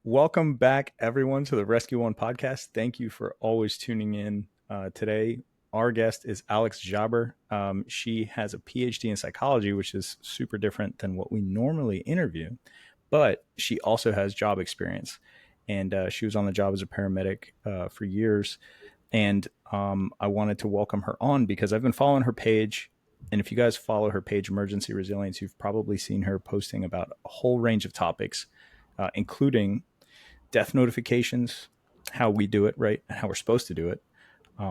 Welcome back, everyone, to the Rescue One podcast. Thank you for always tuning in. Today, our guest is Alex Jabr. She has a PhD in psychology, which is super different than what we normally interview, but she also has job experience. And she was on the job as a paramedic for years. And I wanted to welcome her on because I've been following her page. And if you guys follow her page, Emergency Resilience, you've probably seen her posting about a whole range of topics, including death notifications, how we do it, right, and how we're supposed to do it,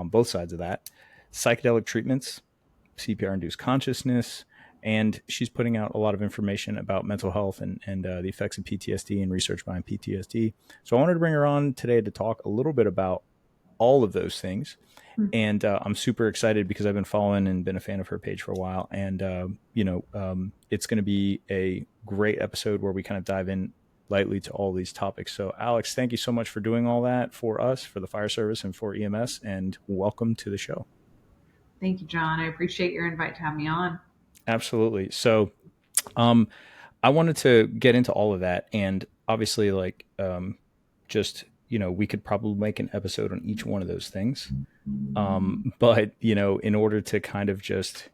both sides of that, psychedelic treatments, CPR induced consciousness, and she's putting out a lot of information about mental health and the effects of PTSD and research behind PTSD. So I wanted to bring her on today to talk a little bit about all of those things. And I'm super excited because I've been following and been a fan of her page for a while. And, it's going to be a great episode where we kind of dive in lightly to all these topics. So, Alex, thank you so much for doing all that for us, for the fire service and for EMS, and welcome to the show. Thank you, John. I appreciate your invite to have me on. Absolutely. So, um, I wanted to get into all of that, and obviously, just we could probably make an episode on each one of those things. But in order to kind of just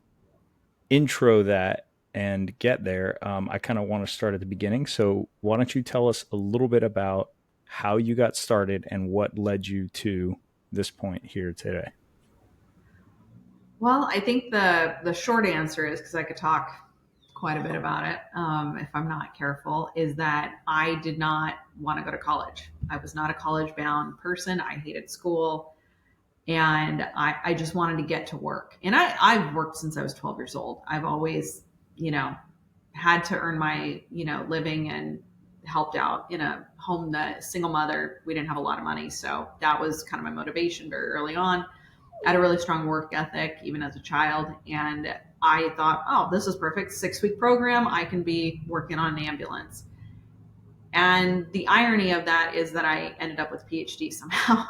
intro that and get there, I kind of want to start at the beginning. So why don't you tell us a little bit about how you got started and what led you to this point here today? Well, I think the short answer is, because I could talk quite a bit about it if I'm not careful, is that I did not want to go to college. I was not a college bound person. I hated school, and I just wanted to get to work. And I've worked since I was 12 years old. I've always, had to earn my, living, and helped out in a home, that single mother. We didn't have a lot of money. So that was kind of my motivation very early on. I had a really strong work ethic, even as a child. And I thought, oh, this is perfect. 6-week program. I can be working on an ambulance. And the irony of that is that I ended up with a PhD somehow,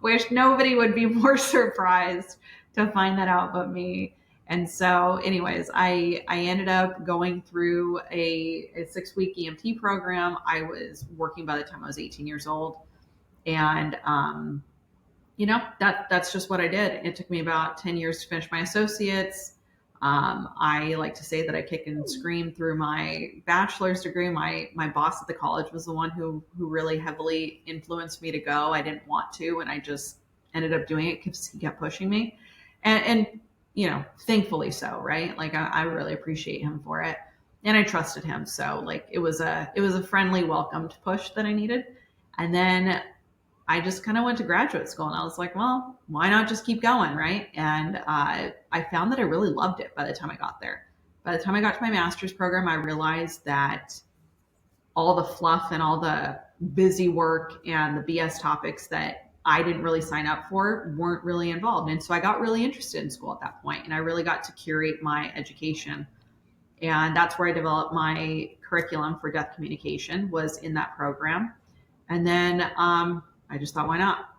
which nobody would be more surprised to find that out but me. And so, anyways, I ended up going through a 6-week EMT program. I was working by the time I was 18 years old. And, that's just what I did. It took me about 10 years to finish my associates. I like to say that I kick and scream through my bachelor's degree. My boss at the college was the one who really heavily influenced me to go. I didn't want to, and I just ended up doing it because he kept pushing me. And thankfully so, right? Like I really appreciate him for it. And I trusted him. So like it was a friendly welcomed push that I needed. And then I just kind of went to graduate school, and I was like, well, why not just keep going, right? And I found that I really loved it by the time I got there. By the time I got to my master's program, I realized that all the fluff and all the busy work and the BS topics that I didn't really sign up for weren't really involved. And so I got really interested in school at that point, and I really got to curate my education. And that's where I developed my curriculum for death communication, was in that program. And then I just thought, why not?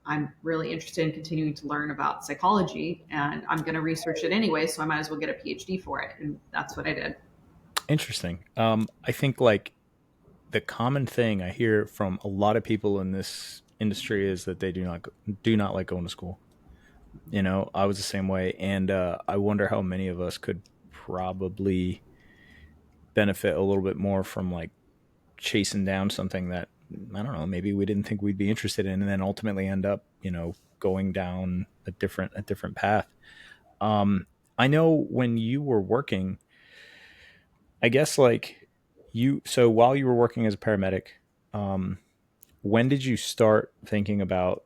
I'm really interested in continuing to learn about psychology, and I'm going to research it anyway, so I might as well get a PhD for it. And that's what I did. Interesting. I think like the common thing I hear from a lot of people in this industry is that they do not like going to school. I was the same way, and I wonder how many of us could probably benefit a little bit more from like chasing down something that I don't know, maybe we didn't think we'd be interested in, and then ultimately end up, going down a different path. I know when you were working, I guess like so while you were working as a paramedic, um, when did you start thinking about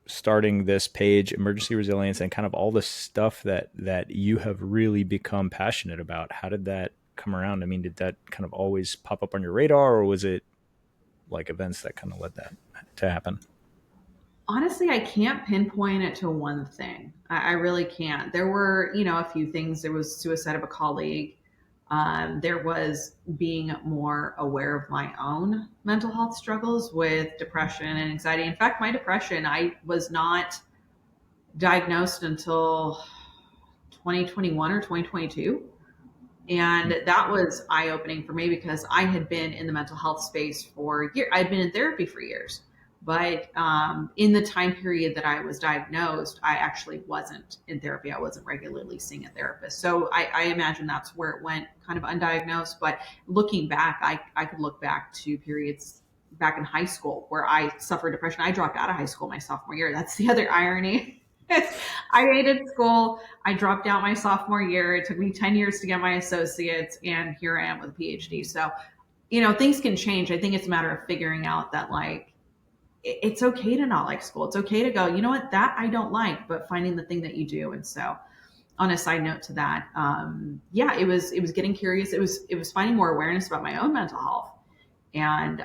starting this page, emergency resilience, and kind of all the stuff that you have really become passionate about? How did that come around? I mean, did that kind of always pop up on your radar, or was it like events that kind of led that to happen? Honestly, I can't pinpoint it to one thing. I really can't. There were, a few things. There was suicide of a colleague. There was being more aware of my own mental health struggles with depression and anxiety. In fact, my depression, I was not diagnosed until 2021 or 2022. And that was eye opening for me because I had been in the mental health space for years. I'd been in therapy for years. But in the time period that I was diagnosed, I actually wasn't in therapy. I wasn't regularly seeing a therapist. So I imagine that's where it went kind of undiagnosed. But looking back, I could look back to periods back in high school where I suffered depression. I dropped out of high school my sophomore year. That's the other irony. I hated school. I dropped out my sophomore year. It took me 10 years to get my associates, and here I am with a PhD. So, things can change. I think it's a matter of figuring out that, like, it's okay to not like school. It's okay to go, you know what, that I don't like, but finding the thing that you do. And so, on a side note to that, yeah, it was getting curious. It was finding more awareness about my own mental health, and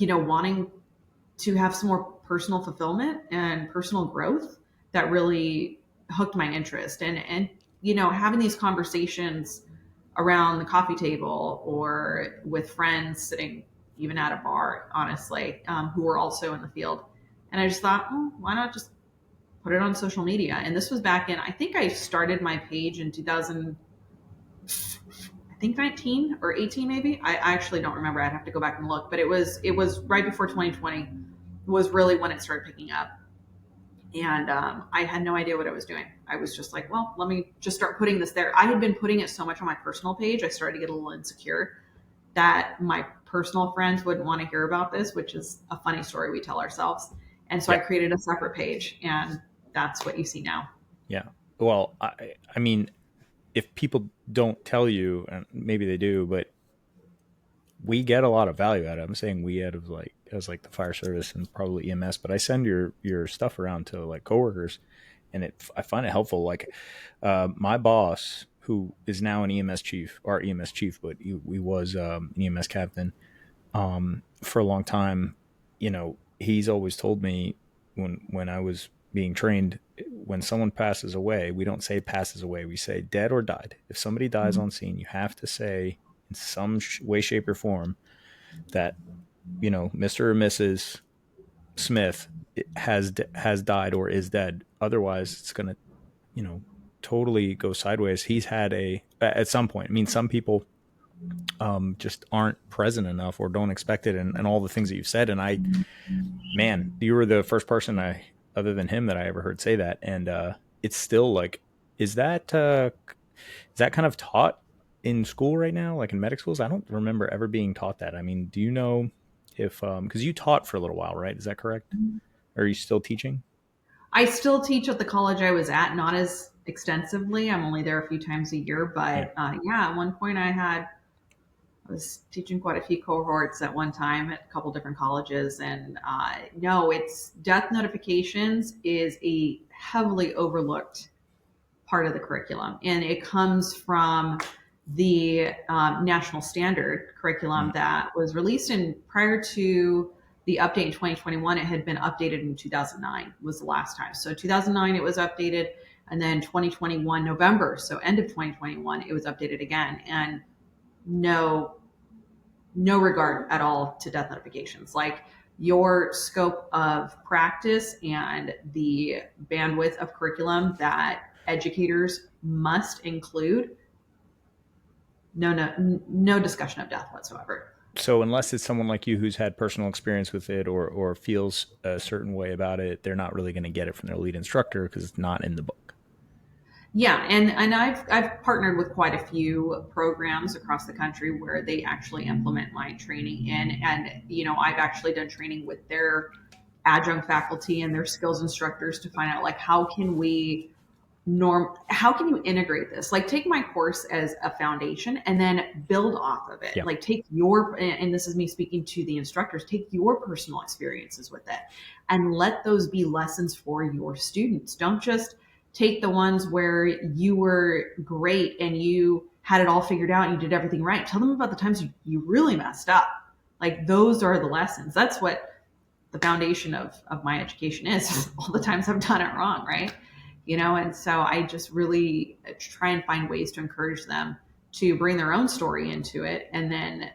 wanting to have some more personal fulfillment and personal growth that really hooked my interest. And having these conversations around the coffee table or with friends sitting even at a bar, honestly, who were also in the field. And I just thought, oh, why not just put it on social media? And this was back in, I think I started my page in 2000, I think 19 or 18 maybe. I actually don't remember. I'd have to go back and look, but it was right before 2020 was really when it started picking up. And I had no idea what I was doing. I was just like, well, let me just start putting this there. I had been putting it so much on my personal page, I started to get a little insecure that my personal friends wouldn't want to hear about this, which is a funny story we tell ourselves. And so I Yeah. created a separate page, and that's what you see now. Yeah. Well, I mean, if people don't tell you, and maybe they do, but we get a lot of value out of it. I'm saying we out of like as like the fire service and probably EMS, but I send your stuff around to like coworkers, and I find it helpful. Like my boss, who is now an EMS chief, or EMS chief, but he was an EMS captain for a long time. He's always told me when I was being trained, when someone passes away, we don't say passes away, we say dead or died. If somebody dies on scene, you have to say in some way, shape, or form that Mr. or Mrs. Smith has died or is dead. Otherwise, it's gonna you know totally go sideways. He's had at some point. I mean, some people just aren't present enough or don't expect it, and all the things that you've said. And man, you were the first person other than him that I ever heard say that. And it's still like, is that kind of taught in school right now, like in medic schools? I don't remember ever being taught that. I mean, do you know if because you taught for a little while, right? Is that correct? Are you still teaching? I still teach at the college I was at, not as extensively. I'm only there a few times a year, Yeah. but yeah, at one point I was teaching quite a few cohorts at one time at a couple different colleges. And no, it's death notifications is a heavily overlooked part of the curriculum. And it comes from the national standard curriculum Mm. that was released in prior to the update in 2021. It had been updated in 2009 was the last time. So 2009 it was updated, and then 2021 November, so end of 2021 it was updated again. And no no regard at all to death notifications. Like, your scope of practice and the bandwidth of curriculum that educators must include, no discussion of death whatsoever. So unless it's someone like you who's had personal experience with it or feels a certain way about it, they're not really going to get it from their lead instructor because it's not in the book. Yeah, and I've partnered with quite a few programs across the country where they actually implement my training in, and I've actually done training with their adjunct faculty and their skills instructors to find out, like, how can you integrate this? Like, take my course as a foundation and then build off of it. Yeah. Like, and this is me speaking to the instructors, take your personal experiences with it and let those be lessons for your students. Don't just take the ones where you were great and you had it all figured out and you did everything right. Tell them about the times you really messed up. Like, those are the lessons. That's what the foundation of my education is. All the times I've done it wrong, right? And so I just really try and find ways to encourage them to bring their own story into it, and then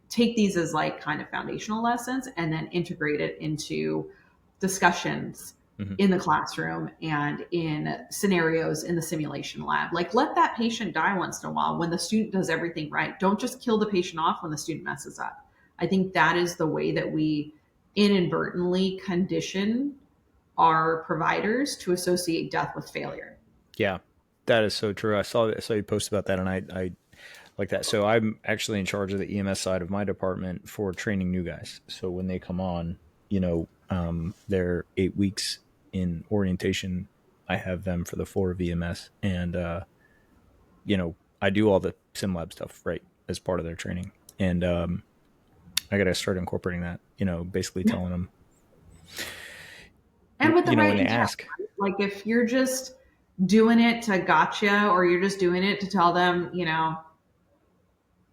take these as like kind of foundational lessons and then integrate it into discussions Mm-hmm. in the classroom and in scenarios in the simulation lab. Like, let that patient die once in a while when the student does everything right. Don't just kill the patient off when the student messes up. I think that is the way that we inadvertently condition our providers to associate death with failure. Yeah, that is so true. I saw you post about that, and I like that. So I'm actually in charge of the EMS side of my department for training new guys. So when they come on, they're 8 weeks in orientation. I have them for the floor of EMS, and I do all the sim lab stuff right as part of their training, and I got to start incorporating that. Basically telling them, And with the when right they intent. ask, Like, if you're just doing it to gotcha, or you're just doing it to tell them,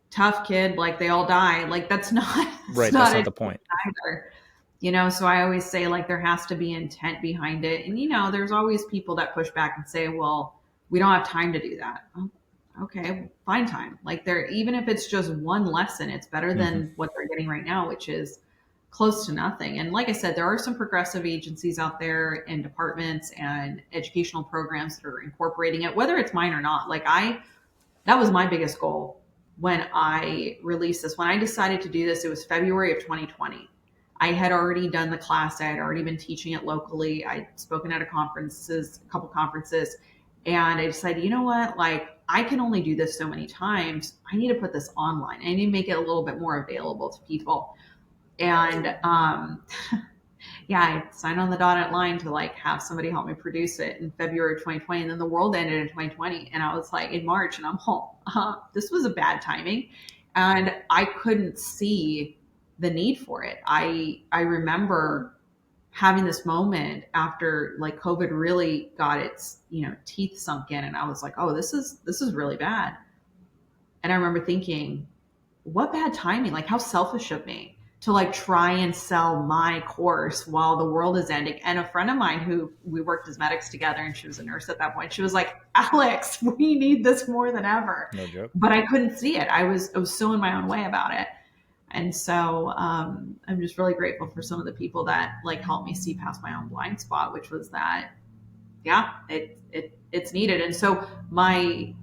tough kid, like they all die, like that's not that's right, that's not not it the point. either. So I always say, like, there has to be intent behind it. And there's always people that push back and say, well, we don't have time to do that. Oh, okay, find time. Like, there, even if it's just one lesson, it's better Mm-hmm. than what they're getting right now, which is close to nothing. And like I said, there are some progressive agencies out there and departments and educational programs that are incorporating it, whether it's mine or not. Like, that was my biggest goal when I released this. When I decided to do this, it was February of 2020. I had already done the class. I had already been teaching it locally. I'd spoken at a couple conferences, and I decided, you know what? Like, I can only do this so many times. I need to put this online. I need to make it a little bit more available to people. And yeah, I signed on the dotted line to like have somebody help me produce it in February of 2020, and then the world ended in 2020, and I was like in March, and I'm home. This was a bad timing, and I couldn't see the need for it. I remember having this moment after like COVID really got its teeth sunk in, and I was like, oh, this is really bad. And I remember thinking, what bad timing, like how selfish of me to like try and sell my course while the world is ending. And a friend of mine who we worked as medics together, and she was a nurse at that point, she was like, Alex, we need this more than ever. No joke. But I couldn't see it. I was so in my own way about it. And so I'm just really grateful for some of the people that like helped me see past my own blind spot, which was that, yeah, it's needed. And so my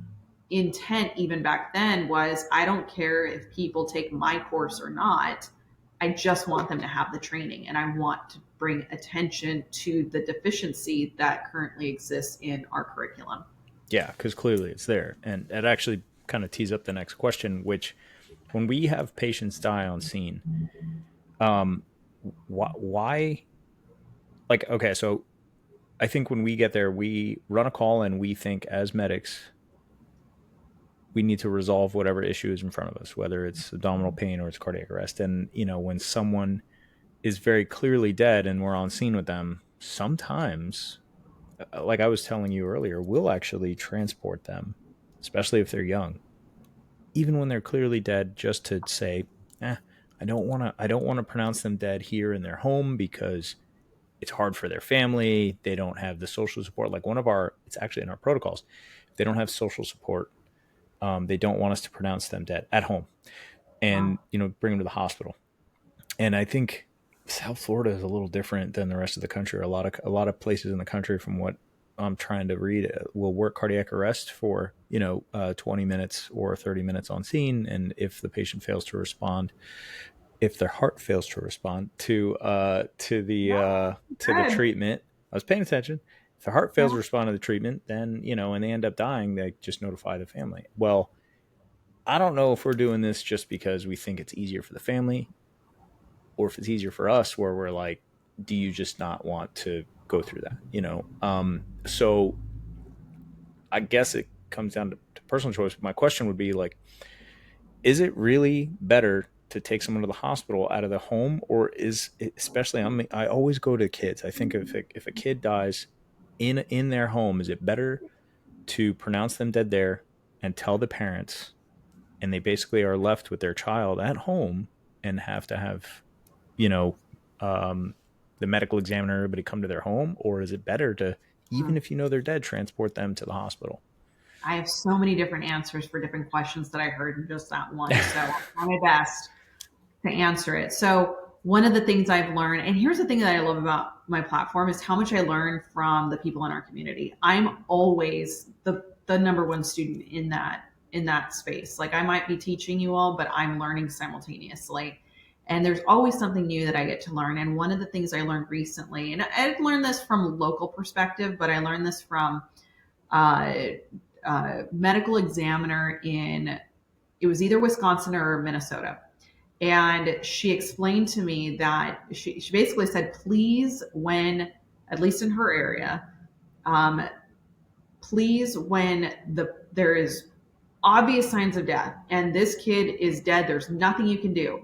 intent even back then was, I don't care if people take my course or not. I just want them to have the training, and I want to bring attention to the deficiency that currently exists in our curriculum. Yeah, because clearly it's there. And it actually kind of tees up the next question, which when we have patients die on scene, um, why? Like, okay, so I think when we get there, we run a call and we think as medics, we need to resolve whatever issue is in front of us, whether it's abdominal pain or it's cardiac arrest. And, when someone is very clearly dead and we're on scene with them, sometimes, like I was telling you earlier, we'll actually transport them, especially if they're young, even when they're clearly dead, just to say, I don't want to pronounce them dead here in their home because it's hard for their family. They don't have the social support. Like it's actually in our protocols. If they don't have social support, they don't want us to pronounce them dead at home and, Wow. bring them to the hospital. And I think South Florida is a little different than the rest of the country. A lot of places in the country, from what I'm trying to read, will work cardiac arrest for 20 minutes or 30 minutes on scene, and if the patient fails to respond, if their heart fails to respond to the Good. treatment, I was paying attention. If the heart Yeah. fails to respond to the treatment, then and they end up dying, they just notify the family. Well, I don't know if we're doing this just because we think it's easier for the family, or if it's easier for us, where we're like, do you just not want to go through that? So I guess it comes down to personal choice. My question would be like, is it really better to take someone to the hospital out of the home, or is it, especially I always go to kids. I think if a kid dies in their home, is it better to pronounce them dead there and tell the parents, and they basically are left with their child at home and have to have you know, um, the medical examiner, everybody come to their home, or is it better to, even Hmm. if they're dead, transport them to the hospital? I have so many different answers for different questions that I heard in just that one. So I'll try my best to answer it. So one of the things I've learned, and here's the thing that I love about my platform, is how much I learn from the people in our community. I'm always the number one student in that space. Like I might be teaching you all, but I'm learning simultaneously. And there's always something new that I get to learn. And one of the things I learned recently, and I learned this from a local perspective, but I learned this from uh, medical examiner in, it was either Wisconsin or Minnesota. And she explained to me that she basically said, please, when, at least in her area, um, please, when there is obvious signs of death and this kid is dead, there's nothing you can do.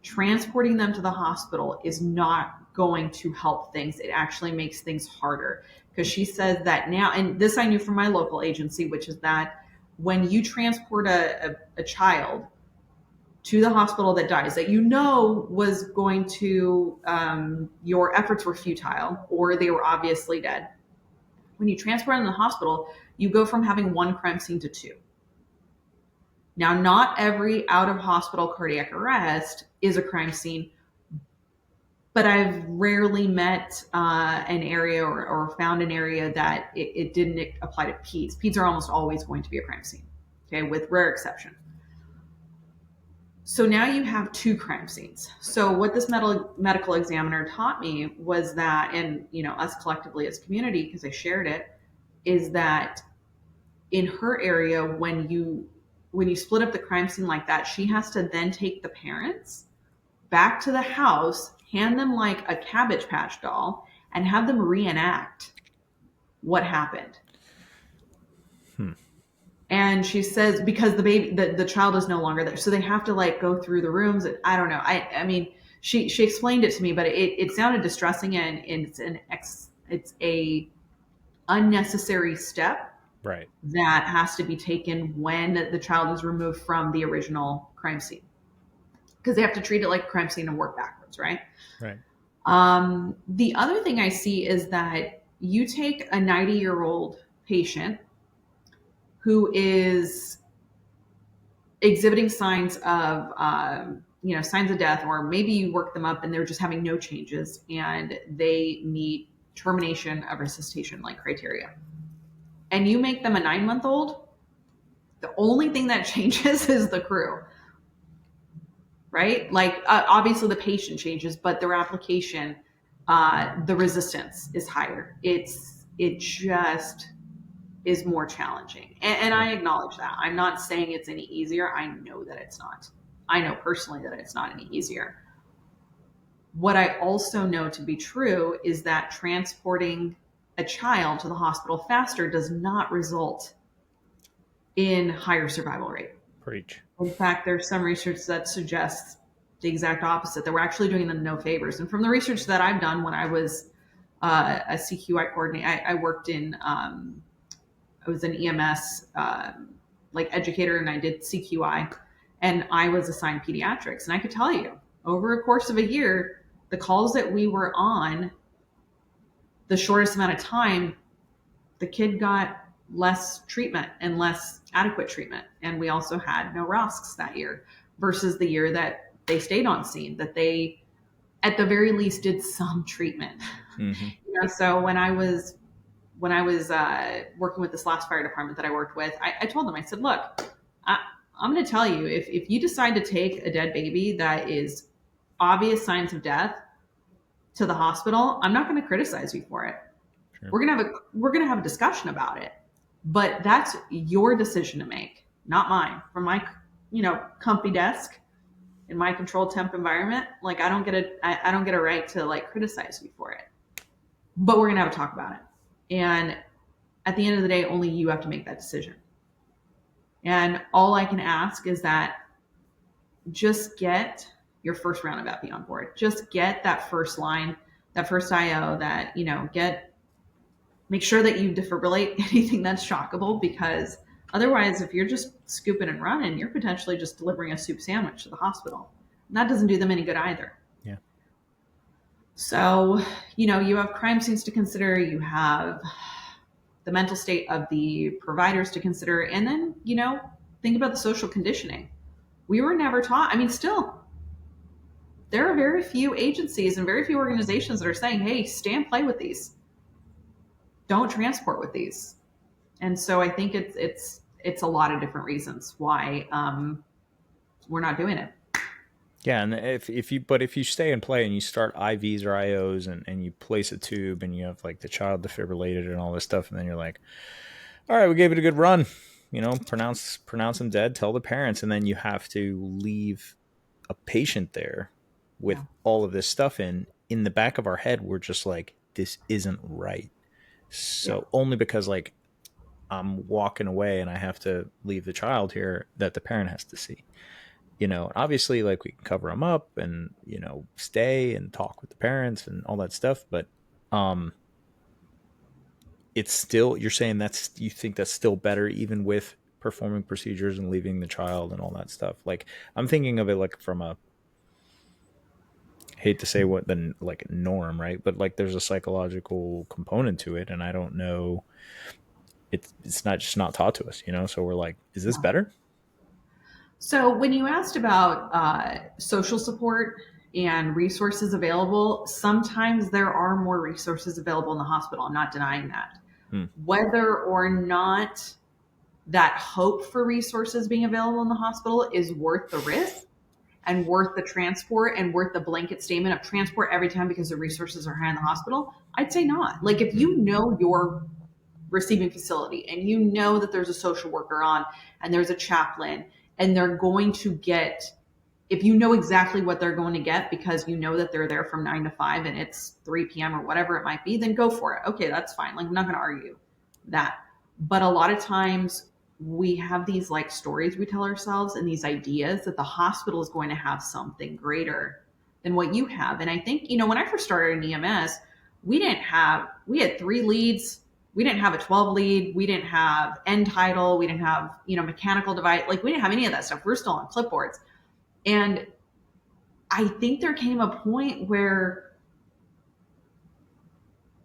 Transporting them to the hospital is not going to help things. It actually makes things harder. Because she says that now, and this I knew from my local agency, which is that when you transport a child to the hospital that dies, that you know was going to, your efforts were futile or they were obviously dead. When you transport them to the hospital, you go from having one crime scene to two. Now, not every out of hospital cardiac arrest is a crime scene, but I've rarely met an area or found an area that it didn't apply to peds. Peds are almost always going to be a crime scene, okay, with rare exception. So now you have two crime scenes. So what this medical examiner taught me was that, and us collectively as a community, because I shared it, is that in her area, when you split up the crime scene like that, she has to then take the parents back to the house, hand them like a Cabbage Patch doll, and have them reenact what happened. Hmm. And she says, because the baby, the child is no longer there, so they have to like go through the rooms. And I don't know. I mean, she explained it to me, but it sounded distressing, and it's a unnecessary step Right. that has to be taken when the child is removed from the original crime scene, because they have to treat it like a crime scene and work backwards, right? Right. The other thing I see is that you take a 90-year-old patient who is exhibiting signs of signs of death, or maybe you work them up and they're just having no changes and they meet termination of resuscitation like criteria, and you make them a 9-month-old. The only thing that changes is the crew, right? Like obviously the patient changes, but their application, the resistance is higher. It just is more challenging. And I acknowledge that. I'm not saying it's any easier. I know that it's not. I know personally that it's not any easier. What I also know to be true is that transporting a child to the hospital faster does not result in higher survival rate. Preach. In fact, there's some research that suggests the exact opposite, that we're actually doing them no favors. And from the research that I've done when I was a CQI coordinator, I worked in I was an EMS like educator, and I did CQI, and I was assigned pediatrics. And I could tell you, over a course of a year, the calls that we were on, the shortest amount of time, the kid got less treatment and less adequate treatment. And we also had no ROSCs that year versus the year that they stayed on scene, that they at the very least did some treatment. Mm-hmm. So when I was working with this last fire department that I worked with, I told them, I said, look, I'm going to tell you, if you decide to take a dead baby that is obvious signs of death to the hospital, I'm not going to criticize you for it. Sure. We're going to have a discussion about it, but that's your decision to make, not mine. From my, comfy desk in my controlled temp environment, like I don't get a right to like criticize you for it. But we're going to have a talk about it. And at the end of the day, only you have to make that decision. And all I can ask is that just get your first round of epi on board. Just get that first line, that first IO, that, make sure that you defibrillate anything that's shockable, because otherwise, if you're just scooping and running, you're potentially just delivering a soup sandwich to the hospital. And that doesn't do them any good either. Yeah. So, you have crime scenes to consider, you have the mental state of the providers to consider, and then, think about the social conditioning. We were never taught, still, there are very few agencies and very few organizations that are saying, hey, stay and play with these. Don't transport with these. And so I think it's a lot of different reasons why we're not doing it. Yeah, and if you stay and play and you start IVs or IOs and you place a tube and you have like the child defibrillated and all this stuff, and then you're like, all right, we gave it a good run, pronounce them dead, tell the parents, and then you have to leave a patient there with Yeah. all of this stuff in the back of our head. We're just like, this isn't right. Yeah. So only because like I'm walking away and I have to leave the child here that the parent has to see. Obviously like we can cover them up and stay and talk with the parents and all that stuff, but um it's still, you're saying you think that's still better even with performing procedures and leaving the child and all that stuff. Like I'm thinking of it like from a, hate to say what the like norm, right? But like there's a psychological component to it, and I don't know. It's not just not taught to us, So we're like, is this Yeah. better? So when you asked about social support and resources available, sometimes there are more resources available in the hospital. I'm not denying that. Hmm. Whether or not that hope for resources being available in the hospital is worth the risk and worth the transport and worth the blanket statement of transport every time because the resources are high in the hospital, I'd say not. Like if you know your receiving facility and you know that there's a social worker on and there's a chaplain and they're going to get, if you know exactly what they're going to get because you know that they're there from 9 to 5 and it's 3 p.m. or whatever it might be, then go for it. Okay, that's fine. Like I'm not going to argue that. But a lot of times we have these like stories we tell ourselves and these ideas that the hospital is going to have something greater than what you have. And I think, when I first started in EMS, we had 3 leads. We didn't have a 12 lead. We didn't have end title. We didn't have, mechanical device. Like we didn't have any of that stuff. We're still on clipboards. And I think there came a point where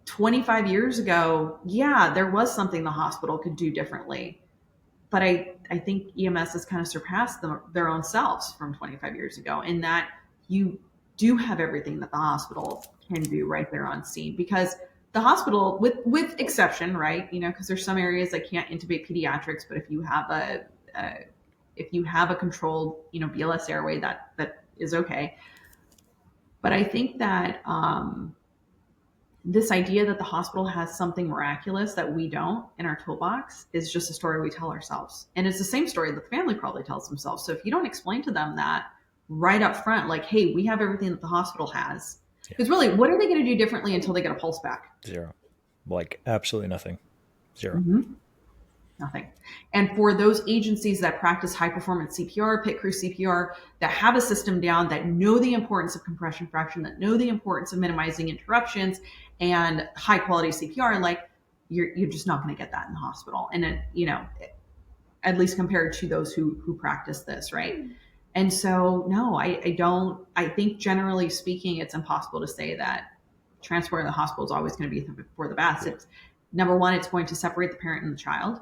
25 years ago, yeah, there was something the hospital could do differently. But I think EMS has kind of surpassed their own selves from 25 years ago in that you do have everything that the hospital can do right there on scene because the hospital, with exception, right? Because there's some areas that can't intubate pediatrics, but if you have a controlled, BLS airway, that is okay. But I think that this idea that the hospital has something miraculous that we don't in our toolbox is just a story we tell ourselves. And it's the same story that the family probably tells themselves. So if you don't explain to them that right up front, like, hey, we have everything that the hospital has, Yeah. because really, what are they going to do differently until they get a pulse back? Zero. Like absolutely nothing. 0. Mm-hmm. Nothing. And for those agencies that practice high performance CPR, pit crew CPR, that have a system down, that know the importance of compression fraction, that know the importance of minimizing interruptions and high quality CPR, like you're just not going to get that in the hospital. And it, at least compared to those who practice this, right? And so, no, I don't. I think generally speaking, it's impossible to say that transport in the hospital is always going to be for the best. It's number one, it's going to separate the parent and the child.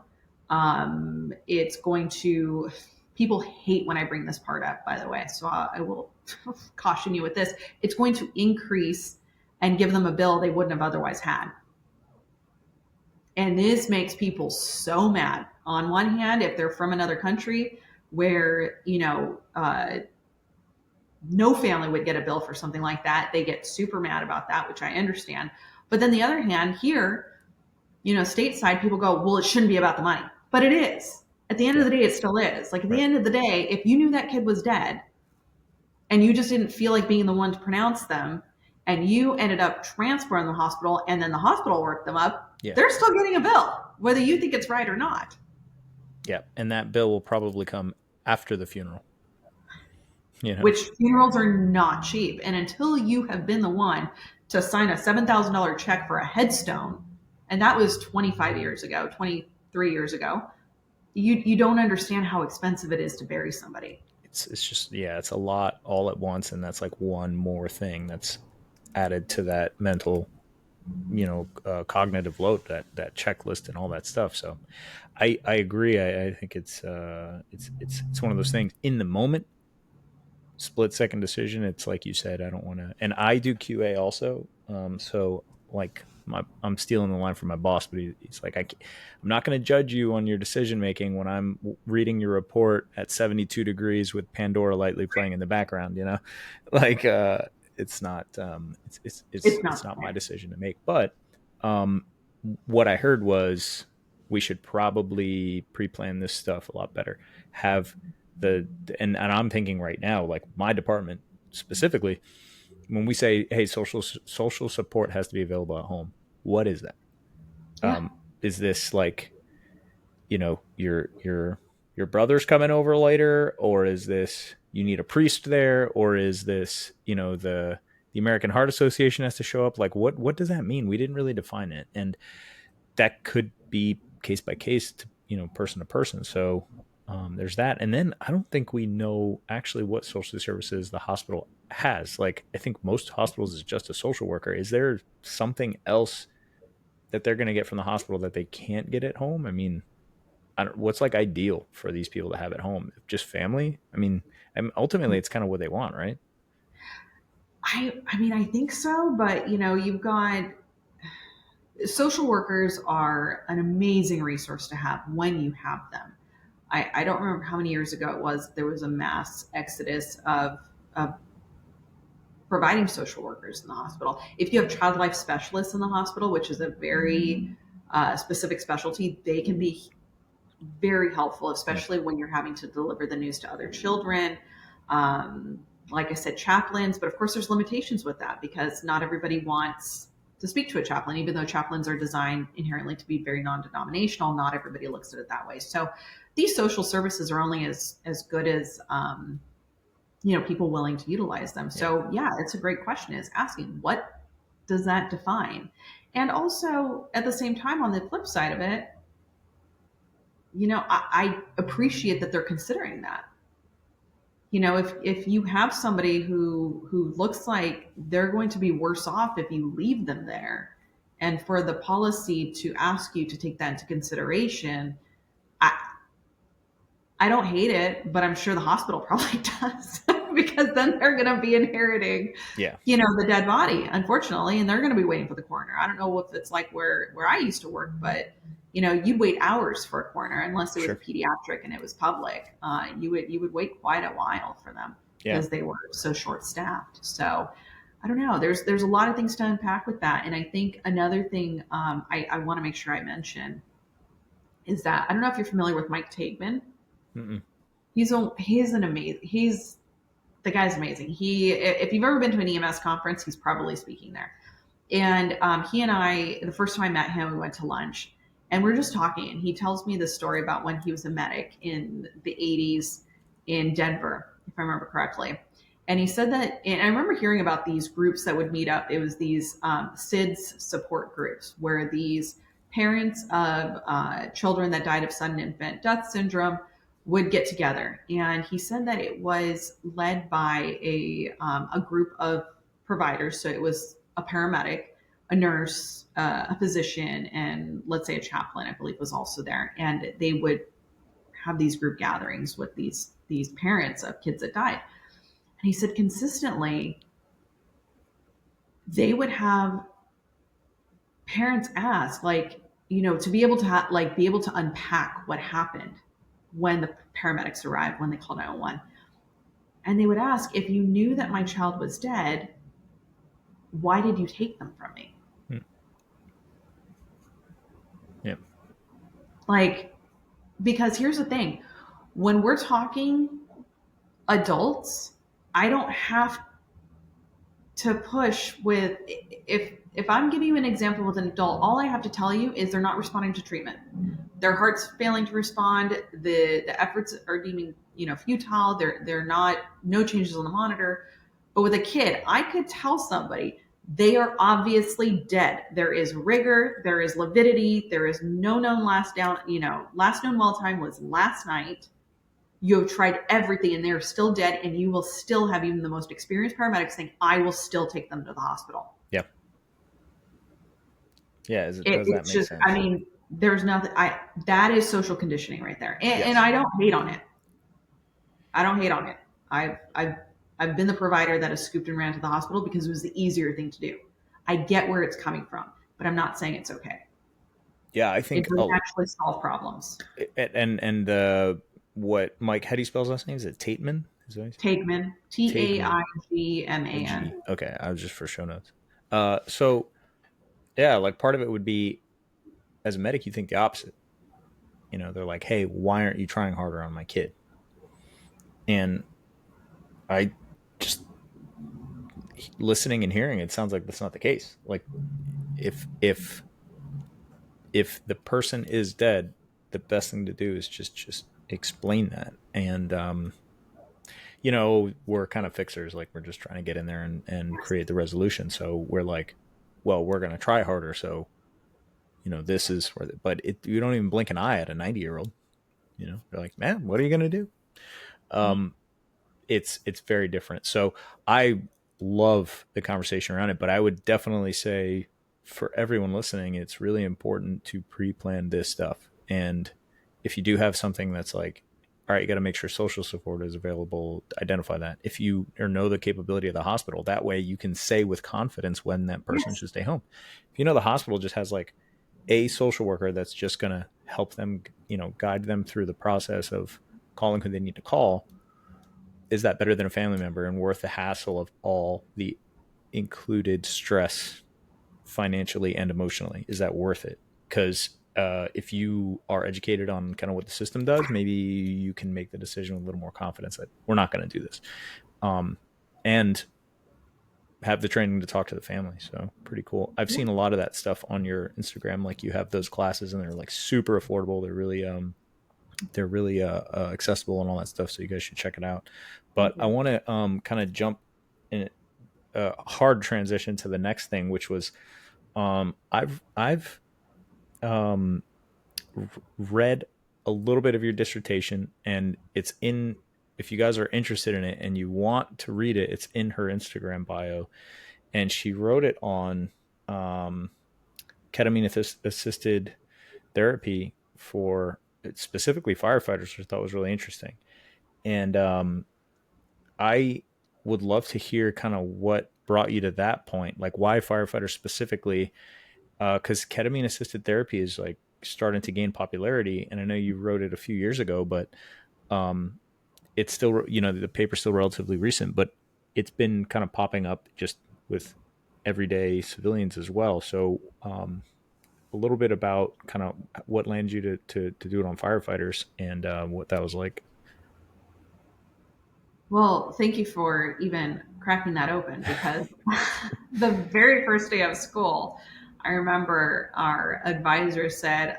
It's going to. People hate when I bring this part up, by the way. So I will caution you with this. It's going to increase and give them a bill they wouldn't have otherwise had. And this makes people so mad. On one hand, if they're from another country where, no family would get a bill for something like that, they get super mad about that, which I understand. But then the other hand, here, stateside, people go, well, it shouldn't be about the money. But it is. At the end of Yeah. the day, it still is. Like at the Right. end of the day, if you knew that kid was dead and you just didn't feel like being the one to pronounce them, and you ended up transporting the hospital and then the hospital worked them up, Yeah. they're still getting a bill, whether you think it's right or not. Yeah. And that bill will probably come after the funeral. Which funerals are not cheap. And until you have been the one to sign a $7,000 check for a headstone, and that was 25 years ago, 23 years ago, you don't understand how expensive it is to bury somebody. It's just, yeah, it's a lot all at once, and that's like one more thing that's added to that mental, cognitive load, that checklist and all that stuff. So I agree. I think it's one of those things in the moment. split second decision. It's like you said, I don't want to, and I do QA also. So like I'm stealing the line from my boss, but he's like, I'm not going to judge you on your decision making when I'm reading your report at 72 degrees with Pandora lightly playing in the background. Like it's not It's it's not not my fair. decision to make. But um, what I heard was we should probably pre-plan this stuff a lot better. Have and I'm thinking right now, like my department specifically, when we say, hey, social support has to be available at home, what is that? Yeah. Is this like, your brother's coming over later, or is this you need a priest there, or is this, the American Heart Association has to show up? Like what does that mean? We didn't really define it. And that could be case by case to, person to person. So there's that. And then I don't think we know actually what social services the hospital has. Like I think most hospitals is just a social worker. Is there something else that they're going to get from the hospital that they can't get at home? I mean, what's like ideal for these people to have at home? Just family? I mean, ultimately it's kind of what they want, right? I mean, I think so, but you've got social workers are an amazing resource to have when you have them. I don't remember how many years ago it was, there was a mass exodus of providing social workers in the hospital. If you have child life specialists in the hospital, which is a very specific specialty, they can be very helpful, Yeah. especially when you're having to deliver the news to other children. Um, like I said, chaplains, but of course, there's limitations with that because not everybody wants to speak to a chaplain, even though chaplains are designed inherently to be very non-denominational. Not everybody looks at it that way. So these social services are only as good as people willing to utilize them. Yeah. So yeah, it's a great question. Is asking what does that define, and also at the same time, on the flip side of it, I appreciate that they're considering that. If you have somebody who looks like they're going to be worse off if you leave them there, and for the policy to ask you to take that into consideration, I I don't hate it, but I'm sure the hospital probably does because then they're going to be inheriting, Yeah. the dead body, unfortunately, and they're going to be waiting for the coroner. I don't know if it's like where I used to work, but you'd wait hours for a coroner unless it was a Sure. pediatric and it was public. You would wait quite a while for them Yeah. because they were so short staffed. So I don't know. There's a lot of things to unpack with that, and I think another thing I want to make sure I mention is that I don't know if you're familiar with Mike Taigman. Mm-mm. He's the guy's amazing. If you've ever been to an EMS conference, he's probably speaking there. And he and I, the first time I met him, we went to lunch and we're just talking. And he tells me this story about when he was a medic in the 80s in Denver, if I remember correctly. And he said that, and I remember hearing about these groups that would meet up. It was these SIDS support groups where these parents of children that died of sudden infant death syndrome would get together. And he said that it was led by a group of providers. So it was a paramedic, a nurse, a physician, and let's say a chaplain, I believe, was also there. And they would have these group gatherings with these parents of kids that died. And he said consistently they would have parents ask, like, to be able to be able to unpack what happened when the paramedics arrived, when they called 911. And they would ask, if you knew that my child was dead, why did you take them from me? Mm. Yeah. Like, because here's the thing, when we're talking adults, I don't have to push with, if I'm giving you an example with an adult, all I have to tell you is they're not responding to treatment. Their heart's failing to respond. The efforts are deeming futile. They're not, no changes on the monitor. But with a kid, I could tell somebody they are obviously dead. There is rigor, there is lividity, there is no known last down. Last known well time was last night. You have tried everything and they're still dead, and you will still have even the most experienced paramedics saying, I will still take them to the hospital. Yeah. Yeah. Does that It's make just, I sense? mean, there's nothing, that is social conditioning right there. And Yes. I don't hate on it. I don't hate on it. I've I've been the provider that has scooped and ran to the hospital because it was the easier thing to do. I get where it's coming from, but I'm not saying it's okay. Yeah, I It think doesn't actually solve problems. and what Mike, how do you spell his last name? Is it Tateman? Is that Taigman, Taigman? Taigman. G. Okay, I was just for show notes. So yeah, like part of it would be as a medic, you think the opposite. You know, they're like, hey, why aren't you trying harder on my kid? And I just listening and hearing it sounds like that's not the case. Like if if the person is dead, the best thing to do is just explain that. And you know, we're kind of fixers, like we're just trying to get in there and create the resolution. So we're like, well, we're gonna try harder. So, you know, this is where but you don't even blink an eye at a 90-year-old. You know, they're like, man, what are you gonna do? Um, it's very different. So I love the conversation around it, but I would definitely say for everyone listening, it's really important to pre-plan this stuff. And if you do have something that's like, all right, you got to make sure social support is available, identify that. If you or know the capability of the hospital, that way you can say with confidence when that person Yes. should stay home. If you know the hospital just has like a social worker that's just going to help them, you know, guide them through the process of calling who they need to call, is that better than a family member and worth the hassle of all the included stress financially and emotionally? Is that worth it? Because if you are educated on kind of what the system does, maybe you can make the decision with a little more confidence that we're not going to do this, and have the training to talk to the family. So pretty cool. I've Yeah. seen a lot of that stuff on your Instagram. Like you have those classes and they're like super affordable. They're really accessible and all that stuff. So you guys should check it out. But Thank I you. want to kind of jump in a hard transition to the next thing, which was I've um, read a little bit of your dissertation, and it's in. If you guys are interested in it and you want to read it, it's in her Instagram bio, and she wrote it on um, ketamine assisted therapy for specifically firefighters, which I thought was really interesting. And I would love to hear kind of what brought you to that point, like why firefighters specifically, because ketamine assisted therapy is like starting to gain popularity. And I know you wrote it a few years ago, but um, it's still, you know, the paper's still relatively recent, but it's been kind of popping up just with everyday civilians as well. So a little bit about kind of what landed you to do it on firefighters and what that was like. Well, thank you for even cracking that open because the very first day of school, I remember our advisor said,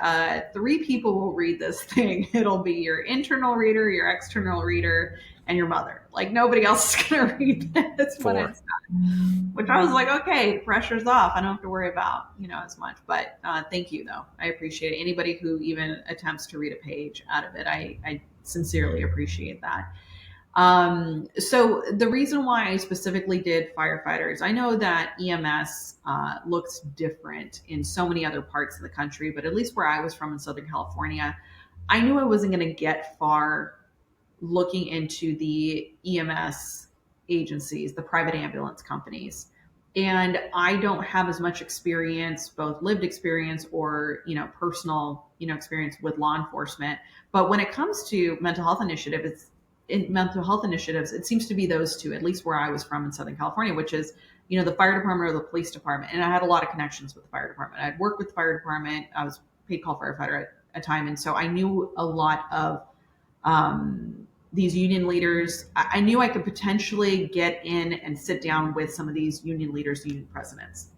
three people will read this thing. It'll be your internal reader, your external reader, and your mother. Like nobody else is going to read this when Four. it's done. Which I was like, okay, pressure's off. I don't have to worry about, as much. But thank you, though. I appreciate it. Anybody who even attempts to read a page out of it, I sincerely appreciate that. So the reason why I specifically did firefighters, I know that EMS looks different in so many other parts of the country, but at least where I was from in Southern California, I knew I wasn't going to get far looking into the EMS agencies, the private ambulance companies. And I don't have as much experience, both lived experience or, personal, experience with law enforcement. But when it comes to mental health initiatives, it seems to be those two, at least where I was from in Southern California, which is, the fire department or the police department. And I had a lot of connections with the fire department. I'd worked with the fire department. I was paid call firefighter at a time. And so I knew a lot of these union leaders. I knew I could potentially get in and sit down with some of these union leaders, union presidents.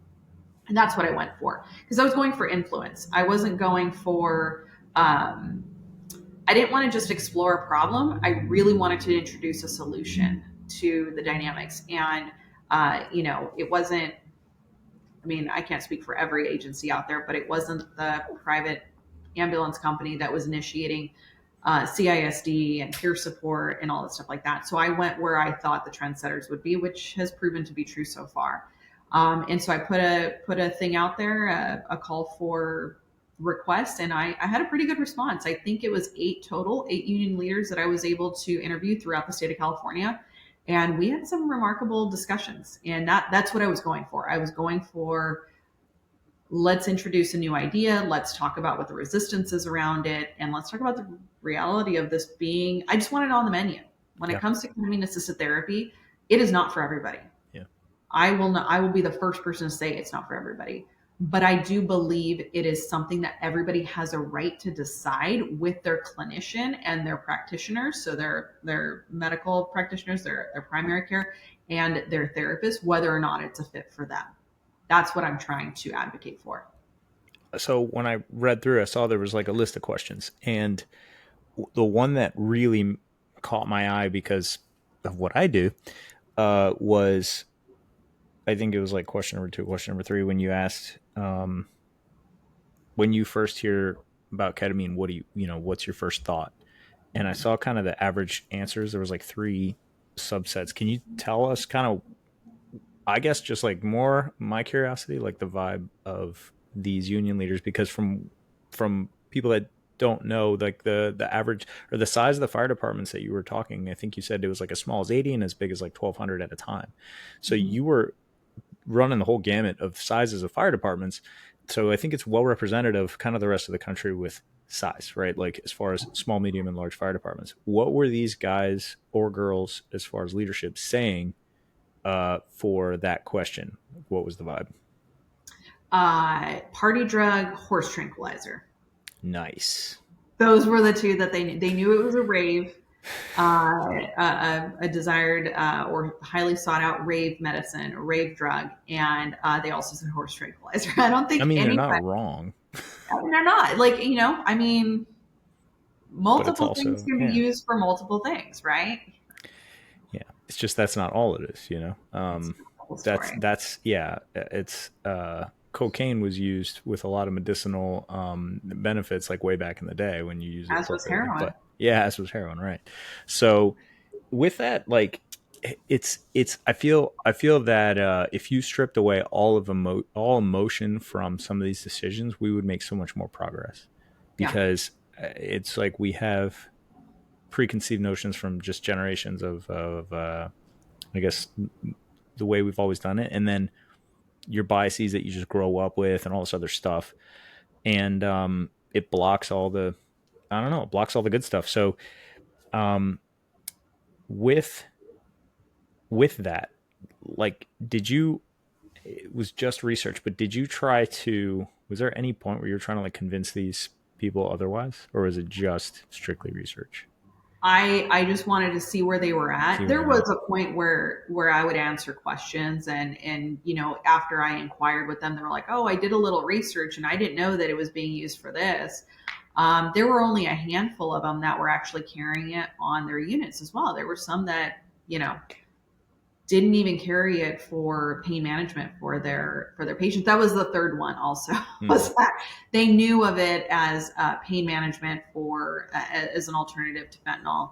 And that's what I went for because I was going for influence. I wasn't going for, I didn't want to just explore a problem. I really wanted to introduce a solution to the dynamics. And, it wasn't, I mean, I can't speak for every agency out there, but it wasn't the private ambulance company that was initiating CISD and peer support and all that stuff like that. So I went where I thought the trendsetters would be, which has proven to be true so far. And so I put a thing out there, a call for request, and I had a pretty good response. I think it was eight union leaders that I was able to interview throughout the state of California. And we had some remarkable discussions. And that's what I was going for. I was going for, let's introduce a new idea. Let's talk about what the resistance is around it. And let's talk about the reality of this being, I just want it on the menu. When it Yeah. comes to ketamine assisted therapy, it is not for everybody. Yeah. I will be the first person to say it's not for everybody. But I do believe it is something that everybody has a right to decide with their clinician and their practitioners. So their medical practitioners, their primary care, and their therapist, whether or not it's a fit for them. That's what I'm trying to advocate for. So when I read through, I saw there was like a list of questions, and the one that really caught my eye because of what I do was, I think it was like question number 2, question number 3, when you asked, when you first hear about ketamine, what do what's your first thought? And I saw kind of the average answers. There was like 3 subsets. Can you tell us kind of, I guess, just like more my curiosity, like the vibe of these union leaders, because from people that don't know, like the average or the size of the fire departments that you were talking, I think you said it was like as small as 80 and as big as like 1,200 at a time. So Mhm. you were running the whole gamut of sizes of fire departments. So I think it's well representative of kind of the rest of the country with size, right? Like as far as small, medium, and large fire departments. What were these guys or girls, as far as leadership, saying for that question? What was the vibe? Party drug, horse tranquilizer. Nice. Those were the two that they knew it was a rave, a desired or highly sought out rave medicine, a rave drug, and they also said horse tranquilizer. I don't I think mean, they're anybody. not wrong, I mean, they're not like, I mean, but it's multiple things also, can be yeah, used for multiple things, right? yeah. It's just that's not all it is, It's a whole That's story. yeah. It's cocaine was used with a lot of medicinal benefits, like way back in the day when you use it As was appropriately. heroin. But yeah, as was heroin, right? So with that, like it's I feel that if you stripped away all emotion from some of these decisions, we would make so much more progress, Yeah. because it's like we have preconceived notions from just generations of I guess the way we've always done it, and then your biases that you just grow up with and all this other stuff, and it blocks all the, I don't know, it blocks all the good stuff. So um, with that, like, did you, it was just research, but did you try to, was there any point where you were trying to like convince these people otherwise, or was it just strictly research? I just wanted to see where they were See at. where There they're was at. a point where I would answer questions, and after I inquired with them, they were like, "Oh, I did a little research and I didn't know that it was being used for this." There were only a handful of them that were actually carrying it on their units as well. There were some that didn't even carry it for pain management for their patients. That was the third one. Also, Mm-hmm. was that they knew of it as pain management for as an alternative to fentanyl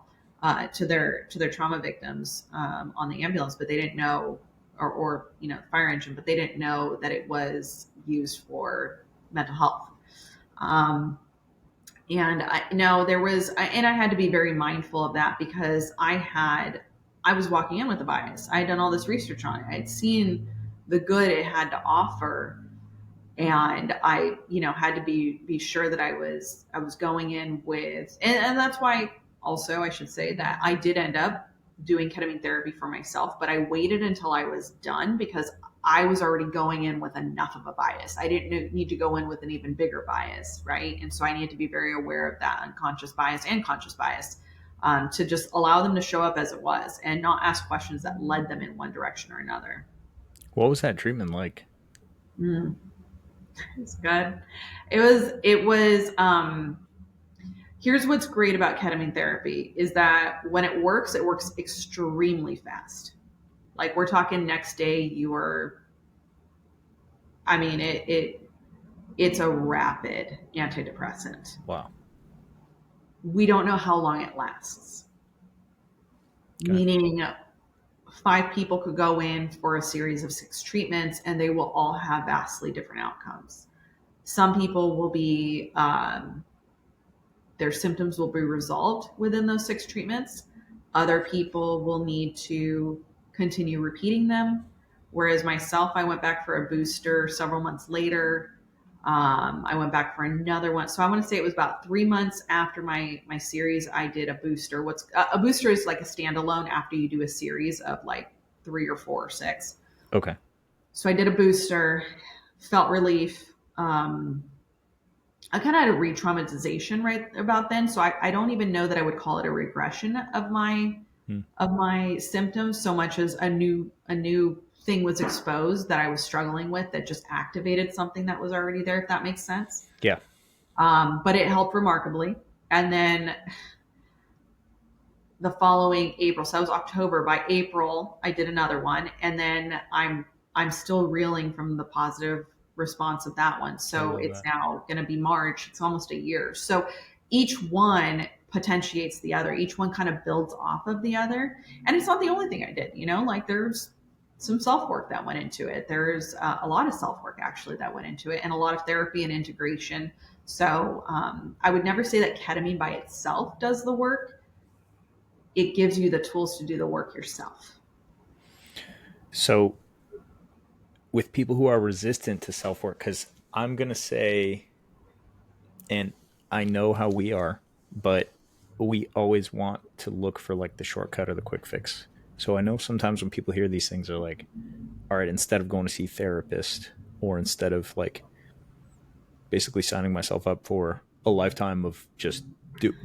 to their trauma victims on the ambulance, but they didn't know, or fire engine, but they didn't know that it was used for mental health. Um, and I no, there was, and I had to be very mindful of that because I was walking in with a bias. I had done all this research on it. I'd seen the good it had to offer, and I had to be sure that I was going in with, and that's why also I should say that I did end up doing ketamine therapy for myself, but I waited until I was done because I was already going in with enough of a bias. I didn't need to go in with an even bigger bias, right? And so I needed to be very aware of that unconscious bias and conscious bias, to just allow them to show up as it was and not ask questions that led them in one direction or another. What was that treatment like? Mm, it's good. It was. Here's what's great about ketamine therapy is that when it works extremely fast. Like we're talking next day, you are. I mean, it's a rapid antidepressant. Wow. We don't know how long it lasts, Okay. meaning 5 people could go in for a series of 6 treatments and they will all have vastly different outcomes. Some people will their symptoms will be resolved within those 6 treatments. Other people will need to continue repeating them. Whereas myself, I went back for a booster several months later. I went back for another one. So I want to say it was about 3 months after my series, I did a booster. What's a booster is like a standalone after you do a series of like 3 or 4 or 6. Okay. So I did a booster, felt relief. I kind of had a re-traumatization right about then. So I don't even know that I would call it a regression Hmm. of my symptoms so much as a new thing was exposed that I was struggling with that just activated something that was already there, if that makes sense. Yeah. But it helped remarkably. And then the following April, so that was October. By April, I did another one, and then I'm still reeling from the positive response of that one. I So love it's that. now going to be March. It's almost a year. So each one potentiates the other. Each one kind of builds off of the other, and it's not the only thing I did. Like there's some self work that went into it. There's a lot of self work actually that went into it, and a lot of therapy and integration. So I would never say that ketamine by itself does the work. It gives you the tools to do the work yourself. So with people who are resistant to self work, because I'm going to say, and I know how we are, but we always want to look for like the shortcut or the quick fix. So I know sometimes when people hear these things, they're like, all right, instead of going to see a therapist or instead of like basically signing myself up for a lifetime of just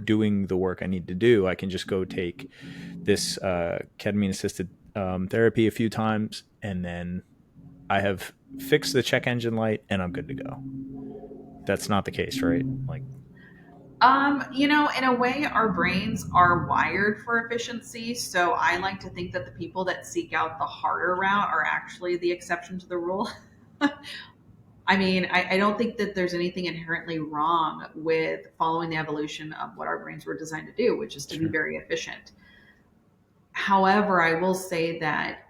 doing the work I need to do, I can just go take this ketamine assisted therapy a few times and then I have fixed the check engine light and I'm good to go. That's not the case, right? Like, In a way, our brains are wired for efficiency. So I like to think that the people that seek out the harder route are actually the exception to the rule. I mean, I don't think that there's anything inherently wrong with following the evolution of what our brains were designed to do, which is to be sure. very efficient. However, I will say that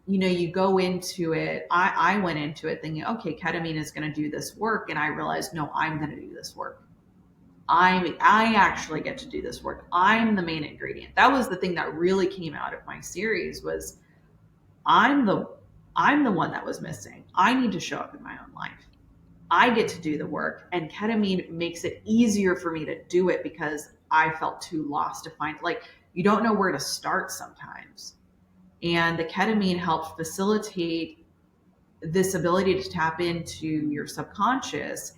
you go into it. I went into it thinking, okay, ketamine is going to do this work. And I realized, no, I'm going to do this work. I actually get to do this work. I'm the main ingredient. That was the thing that really came out of my series was I'm the I'm the one that was missing. I need to show up in my own life. I get to do the work, and ketamine makes it easier for me to do it because I felt too lost to find like you don't know where to start sometimes. And the ketamine helped facilitate this ability to tap into your subconscious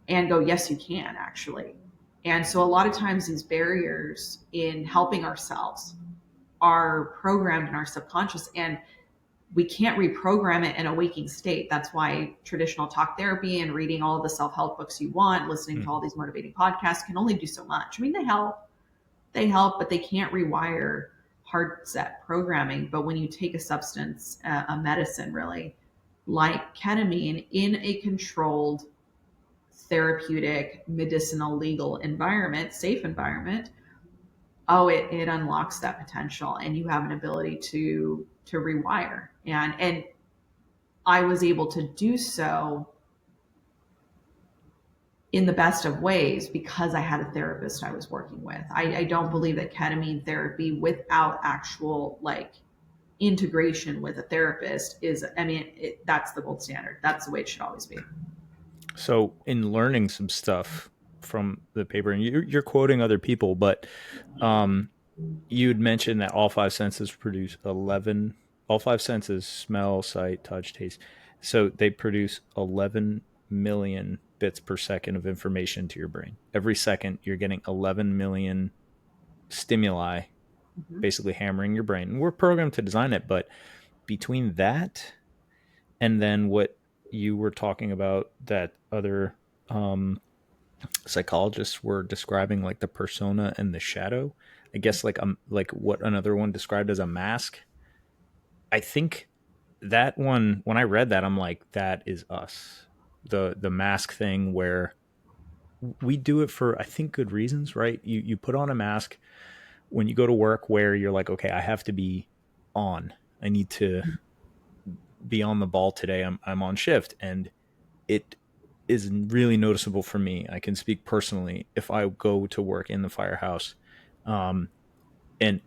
and go, yes, you can actually. And so a lot of times these barriers in helping ourselves are programmed in our subconscious and we can't reprogram it in a waking state. That's why traditional talk therapy and reading all of the self-help books you want, listening to Mm-hmm. all these motivating podcasts can only do so much. I mean, they help, but they can't rewire hard set programming. But when you take a substance, a medicine really, like ketamine in a controlled therapeutic, medicinal, legal environment, safe environment, oh, it unlocks that potential and you have an ability to rewire. And I was able to do so in the best of ways because I had a therapist I was working with. I don't believe that ketamine therapy without actual like integration with a therapist is, I mean, that's the gold standard. That's the way it should always be. So, in learning some stuff from the paper, and you're quoting other people, but um, you'd mentioned that all five senses produce 11, all five senses smell, sight, touch, taste. So, they produce 11 million bits per second of information to your brain. Every second, you're getting 11 million stimuli, Mm-hmm. basically hammering your brain. And we're programmed to design it, but between that and then what you were talking about that other psychologists were describing like the persona and the shadow, I guess like what another one described as a mask. I think that one, when I read that, I'm like, that is us. The mask thing where we do it for I think good reasons, right? You put on a mask when you go to work where you're like, okay, I have to be on. I need to be on the ball today. I'm on shift, and it is really noticeable for me. I can speak personally. If I go to work in the firehouse, And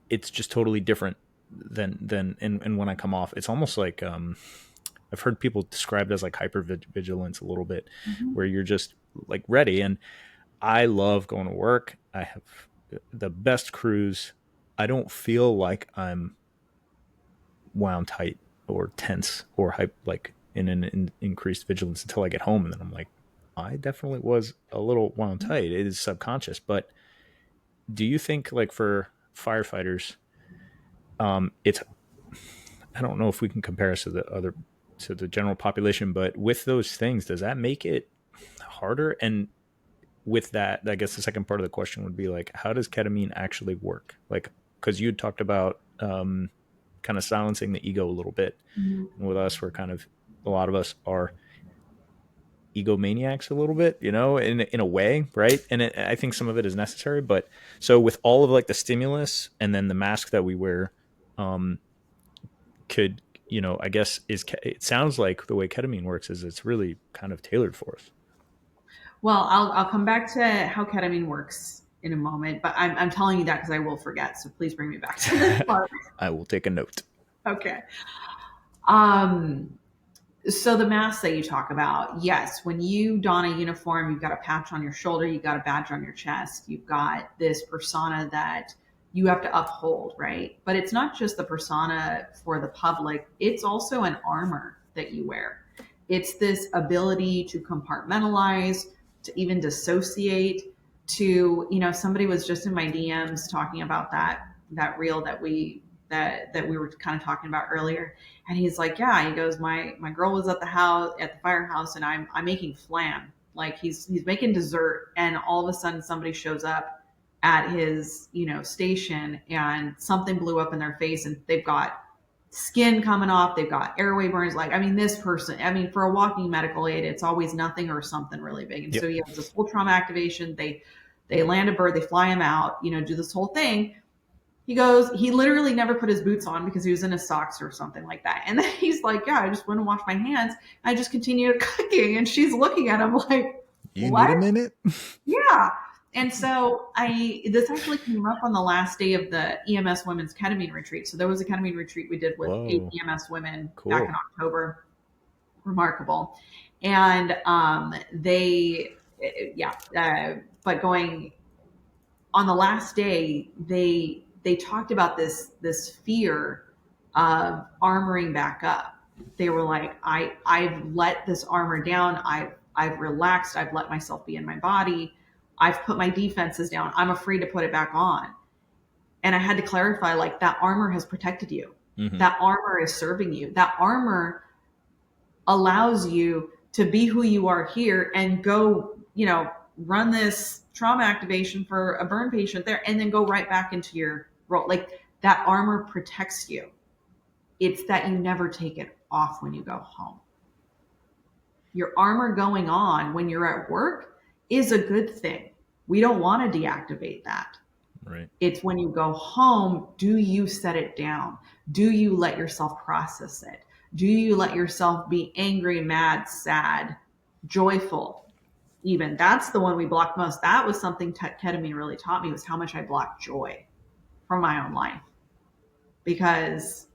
it's just totally different and when I come off, it's almost like I've heard people describe it as like hyper vigilance a little bit, Mhm. where you're just like ready. And I love going to work. I have the best crews. I don't feel like I'm wound tight or tense or like in an increased vigilance until I get home, and then I'm like, I definitely was a little wound tight. It is subconscious. But do you think, like, for firefighters, it's, I don't know if we can compare us to the general population, but with those things, does that make it harder? And with that, I guess the second part of the question would be like, how does ketamine actually work? Like, because you talked about kind of silencing the ego a little bit, Mhm. and with us, we're kind of, a lot of us are egomaniacs a little bit, in a way, right? And I think some of it is necessary. But so with all of like the stimulus and then the mask that we wear, um, could, I guess, it sounds like the way ketamine works is it's really kind of tailored for us. Well, I'll come back to how ketamine works in a moment, but I'm telling you that because I will forget. So please bring me back to this part. I will take a note. Okay. Um, So the mask that you talk about, yes, when you don a uniform, you've got a patch on your shoulder, you've got a badge on your chest, you've got this persona that you have to uphold, right? But it's not just the persona for the public, it's also an armor that you wear. It's this ability to compartmentalize, to even dissociate, to, somebody was just in my DMs talking about that reel that we were kind of talking about earlier, and he's like, yeah, he goes, my girl was at the house, at the firehouse, and I'm making flan. Like he's making dessert, and all of a sudden somebody shows up at his, station, and something blew up in their face, and they've got skin coming off, they've got airway burns. Like, I mean, this person, I mean, for a walking medical aid, it's always nothing or something really big. And Yep. so he has this full trauma activation. They land a bird, they fly him out, do this whole thing. He goes, he literally never put his boots on because he was in his socks or something like that. And then he's like, yeah, I just went and washed my hands. I just continued cooking. And she's looking at him like, You need what? a minute. Yeah. And so this actually came up on the last day of the EMS Women's Ketamine Retreat. So there was a ketamine retreat we did with 8 Whoa, EMS women back in cool. October. Remarkable. And yeah, but going on the last day, they talked about this fear of armoring back up. They were like, I've let this armor down. I've relaxed. I've let myself be in my body. I've put my defenses down. I'm afraid to put it back on. And I had to clarify, like, that armor has protected you. Hmm. That armor is serving you. That armor allows you to be who you are here and go, run this trauma activation for a burn patient there and then go right back into your role. Like, that armor protects you. It's that you never take it off when you go home. Your armor going on when you're at work is a good thing. We don't want to deactivate that. Right. It's when you go home, do you set it down? Do you let yourself process it? Do you let yourself be angry, mad, sad, joyful? Even that's the one we blocked most. That was something ketamine really taught me, was how much I blocked joy from my own life, because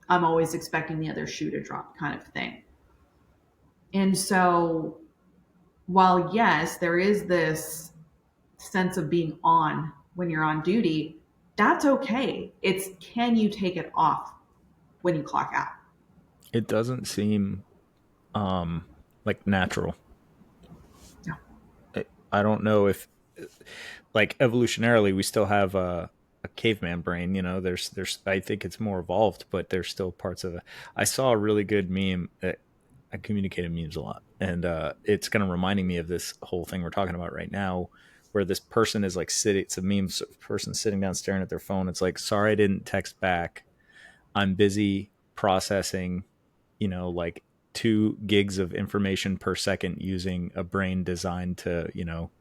I'm always expecting the other shoe to drop, kind of thing. And so, while yes, there is this sense of being on when you're on duty, that's okay. It's, can you take it off when you clock out? It doesn't seem like natural. No. I don't know if, like, evolutionarily we still have a caveman brain. There's I think it's more evolved, but there's still parts of it. I saw a really good meme. I communicate in memes a lot, and it's kind of reminding me of this whole thing we're talking about right now, where this person is like sitting. It's a meme person sitting down staring at their phone. It's like, sorry I didn't text back. I'm busy processing, like 2 gigs of information per second using a brain designed to,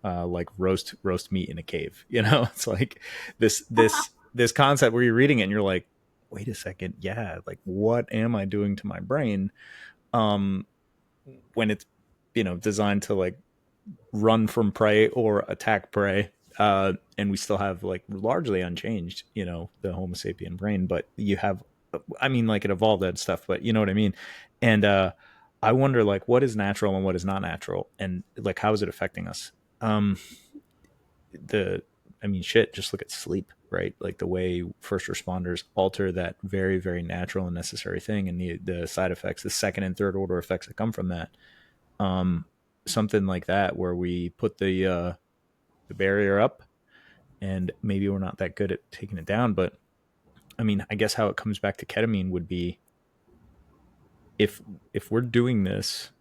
like roast meat in a cave. It's like this concept where you're reading it and you're like, wait a second, yeah, like, what am I doing to my brain? Um, when it's, designed to like run from prey or attack prey. And we still have like largely unchanged, you know, the Homo sapien brain, but you have, I mean, like it evolved and stuff, but you know what I mean? And I wonder like what is natural and what is not natural, and like how is it affecting us? Um, the I mean, shit, just look at sleep, right? Like the way first responders alter that very, very natural and necessary thing, and the side effects, the second and third order effects that come from that. Um, Something like that, where we put the barrier up, and maybe we're not that good at taking it down. But I mean, I guess how it comes back to ketamine would be if if we're doing this,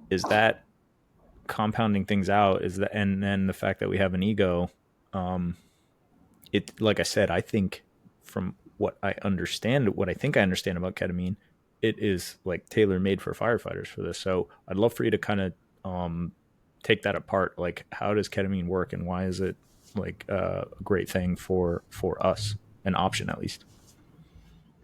is that compounding things out? Is that, and then the fact that we have an ego, um, it, like I said, I think from what I think I understand about ketamine, it is like tailor made for firefighters for this. So I'd love for you to kind of take that apart. Like, how does ketamine work, and why is it like a great thing for us, an option at least?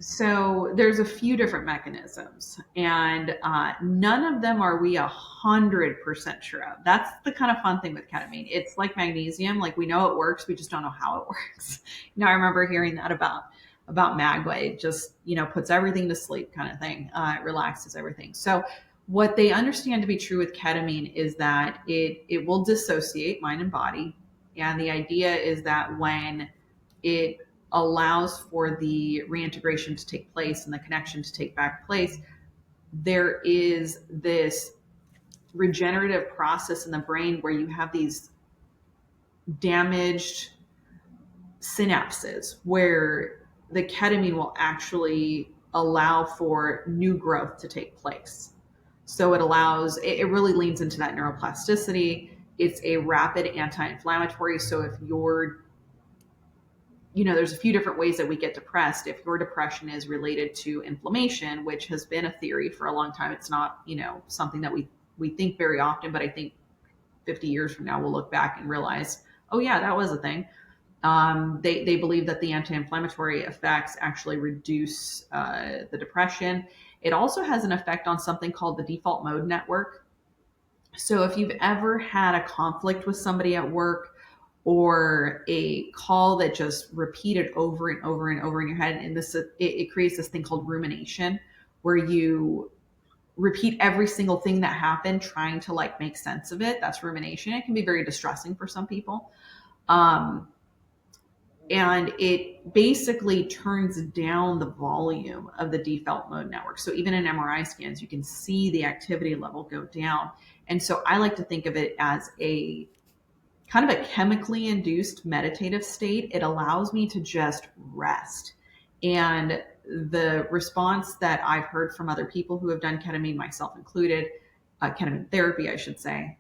So there's a few different mechanisms, and none of them are we 100% sure of. That's the kind of fun thing with ketamine. It's like magnesium; like we know it works, we just don't know how it works. I remember hearing that about Magway. It just puts everything to sleep, kind of thing. It relaxes everything. So what they understand to be true with ketamine is that it will dissociate mind and body, and the idea is that when it allows for the reintegration to take place and the connection to take back place, there is this regenerative process in the brain where you have these damaged synapses where the ketamine will actually allow for new growth to take place. So it really leans into that neuroplasticity. It's a rapid anti inflammatory. So if you're there's a few different ways that we get depressed. If your depression is related to inflammation, which has been a theory for a long time, it's not, something that we think very often, but I think 50 years from now, we'll look back and realize, oh yeah, that was a thing. They believe that the anti-inflammatory effects actually reduce the depression. It also has an effect on something called the default mode network. So if you've ever had a conflict with somebody at work, or a call that just repeated over and over and over in your head, and it creates this thing called rumination, where you repeat every single thing that happened trying to like make sense of it. That's rumination. It can be very distressing for some people. um, and it basically turns down the volume of the default mode network. So even in MRI scans, you can see the activity level go down. And so I like to think of it as a kind of a chemically induced meditative state. It allows me to just rest. And the response that I've heard from other people who have done ketamine, myself included, ketamine therapy, I should say,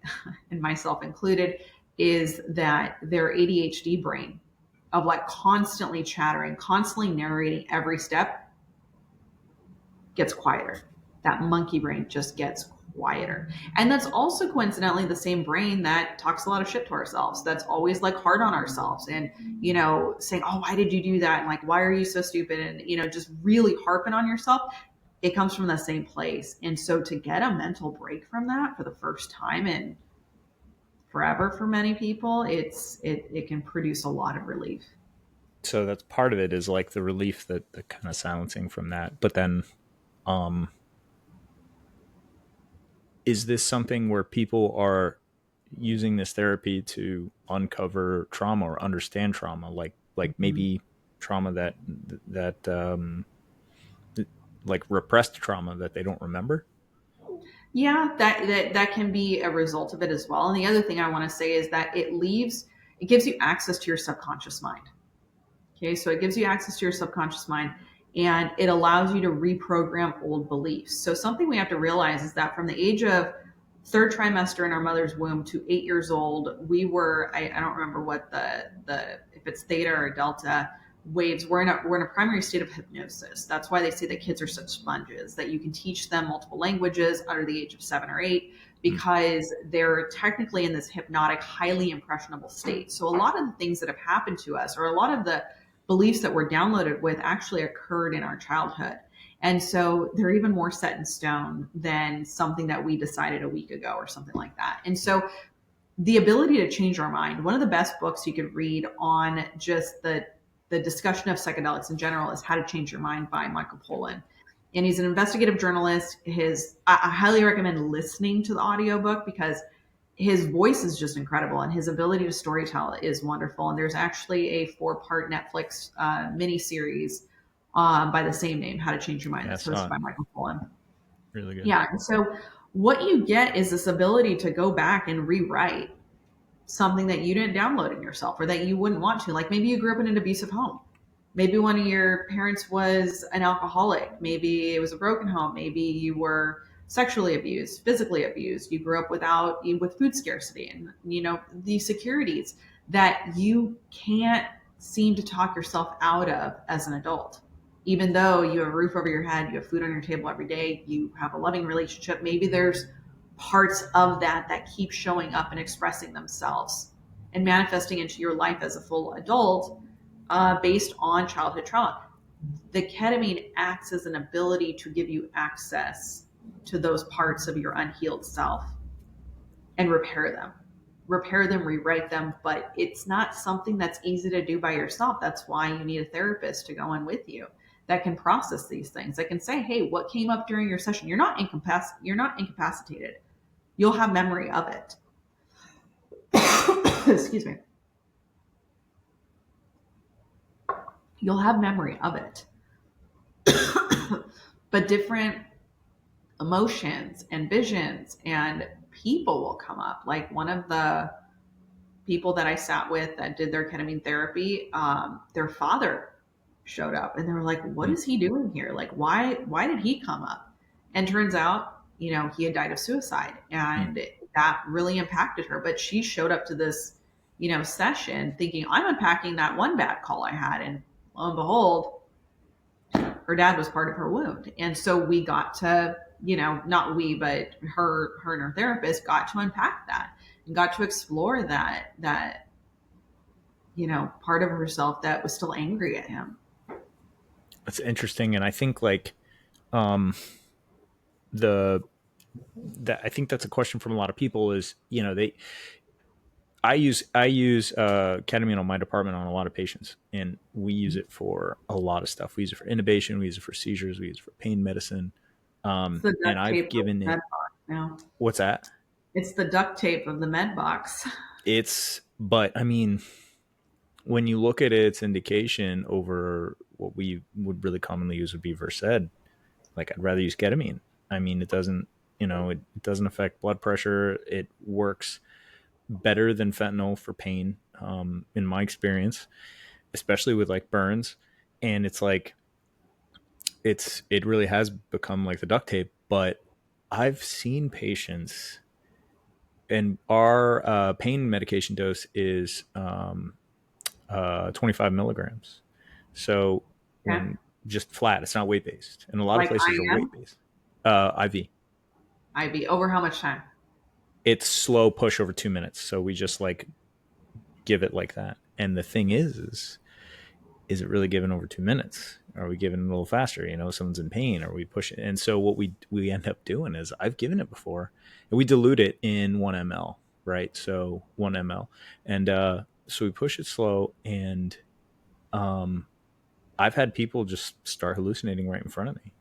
and myself included, is that their ADHD brain, of like constantly chattering, constantly narrating every step, gets quieter. That monkey brain just gets quieter. And that's also coincidentally the same brain that talks a lot of shit to ourselves. That's always like hard on ourselves and, saying, oh, why did you do that? And like, why are you so stupid? And, just really harping on yourself. It comes from the same place. And so to get a mental break from that for the first time in forever for many people, it can produce a lot of relief. So that's part of it, is like the relief, that the kind of silencing from that. But then, um, is this something where people are using this therapy to uncover trauma or understand trauma, like Mhm. maybe trauma that like repressed trauma that they don't remember? Yeah, that can be a result of it as well. And the other thing I want to say is that it gives you access to your subconscious mind. Okay, so it gives you access to your subconscious mind, and it allows you to reprogram old beliefs. So something we have to realize is that from the age of third trimester in our mother's womb to 8 years old, we were, I don't remember what the if it's theta or delta waves, we're in a primary state of hypnosis. That's why they say that kids are such sponges, that you can teach them multiple languages under the age of 7 or 8, Hmm. because they're technically in this hypnotic, highly impressionable state. So a lot of the things that have happened to us, or a lot of the beliefs that we're downloaded with, actually occurred in our childhood. And so they're even more set in stone than something that we decided a week ago or something like that. And so the ability to change our mind. One of the best books you could read on just the discussion of psychedelics in general is How to Change Your Mind by Michael Pollan. And he's an investigative journalist. I highly recommend listening to the audiobook because his voice is just incredible and his ability to storytell is wonderful. And there's actually a 4-part Netflix mini series by the same name, How to Change Your Mind, Yeah, I that's saw hosted it. by Michael Pollan. Really good. Yeah. And so what you get is this ability to go back and rewrite something that you didn't download in yourself or that you wouldn't want to. Like maybe you grew up in an abusive home. Maybe one of your parents was an alcoholic. Maybe it was a broken home. Maybe you were sexually abused, physically abused. You grew up with food scarcity and these securities that you can't seem to talk yourself out of as an adult. Even though you have a roof over your head, you have food on your table every day, you have a loving relationship, maybe there's parts of that keep showing up and expressing themselves and manifesting into your life as a full adult based on childhood trauma. The ketamine acts as an ability to give you access to those parts of your unhealed self and repair them, rewrite them. But it's not something that's easy to do by yourself. That's why you need a therapist to go in with you that can process these things, that can say, hey, what came up during your session? You're not incapacitated. You'll have memory of it. Excuse me. You'll have memory of it. But different emotions and visions and people will come up. Like one of the people that I sat with that did their ketamine therapy, their father showed up and they were like, what Hmm. is he doing here? Like, why did he come up? And turns out, he had died of suicide Hmm. and that really impacted her. But she showed up to this, session thinking, I'm unpacking that one bad call I had. And lo and behold, her dad was part of her wound. And so we got to, not we, but her and her therapist got to unpack that and got to explore that part of herself that was still angry at him. That's interesting, and I think like um, the that I think that's a question from a lot of people is they I use ketamine on my department on a lot of patients, and we use it for a lot of stuff. We use it for intubation, we use it for seizures, we use it for pain medicine, It's the and duct I've tape of given the med it. box now. What's that? It's the duct tape of the med box. But I mean, when you look at its indication over what we would really commonly use would be Versed, like I'd rather use ketamine. I mean, it doesn't affect blood pressure. It works better than fentanyl for pain, in my experience, especially with like burns. And it's like it really has become like the duct tape. But I've seen patients, and our pain medication dose is 25 milligrams. So Okay. when just flat, it's not weight based, and a lot of Like places are I weight am based. IV. IV over how much time? It's slow push over 2 minutes, so we just like give it like that. And the thing is it really given over 2 minutes? Are we giving it a little faster? Someone's in pain, or we push it. And so what we end up doing is I've given it before, and we dilute it in 1 ml, right? So 1 ml, and so we push it slow, and um, I've had people just start hallucinating right in front of me,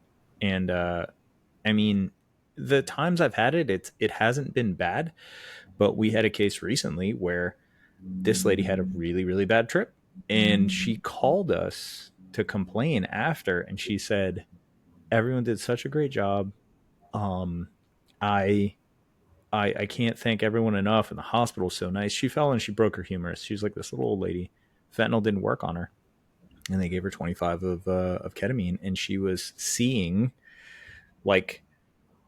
and I mean, the times I've had it, it hasn't been bad. But we had a case recently where this lady had a really, really bad trip, and she called us to complain after, and she said, everyone did such a great job. Um, I, I can't thank everyone enough, and the hospital's so nice. She fell and she broke her humerus. She was like this little old lady. Fentanyl didn't work on her, and they gave her 25 of ketamine, and she was seeing like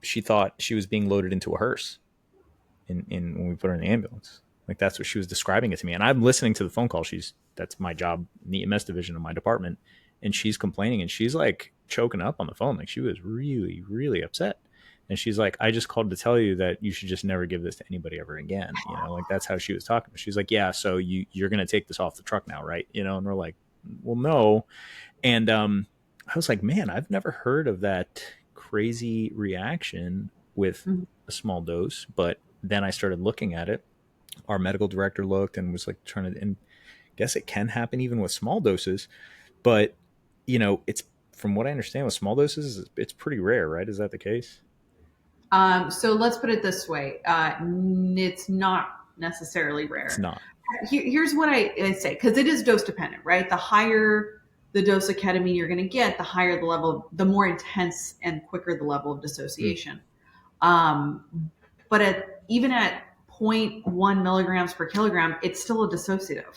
she thought she was being loaded into a hearse in when we put her in the ambulance. Like that's what she was describing it to me. And I'm listening to the phone call. That's my job in the EMS division of my department. And she's complaining, and she's like choking up on the phone. Like she was really, really upset. And she's like, I just called to tell you that you should just never give this to anybody ever again. Like that's how she was talking. She's like, yeah, so you're going to take this off the truck now, right? And we're like, well, no. And I was like, man, I've never heard of that crazy reaction with Mhm. a small dose. But then I started looking at it, our medical director looked and was like trying to, and guess it can happen even with small doses, but it's, from what I understand with small doses, it's pretty rare, right? Is that the case? So let's put it this way: it's not necessarily It's rare. not. Here's what I say, because it is dose dependent, right? The higher the dose of ketamine you're going to get, the higher the level, the more intense and quicker the level of Mm, dissociation. But even at zero point 0.1 milligrams per kilogram, it's still a dissociative.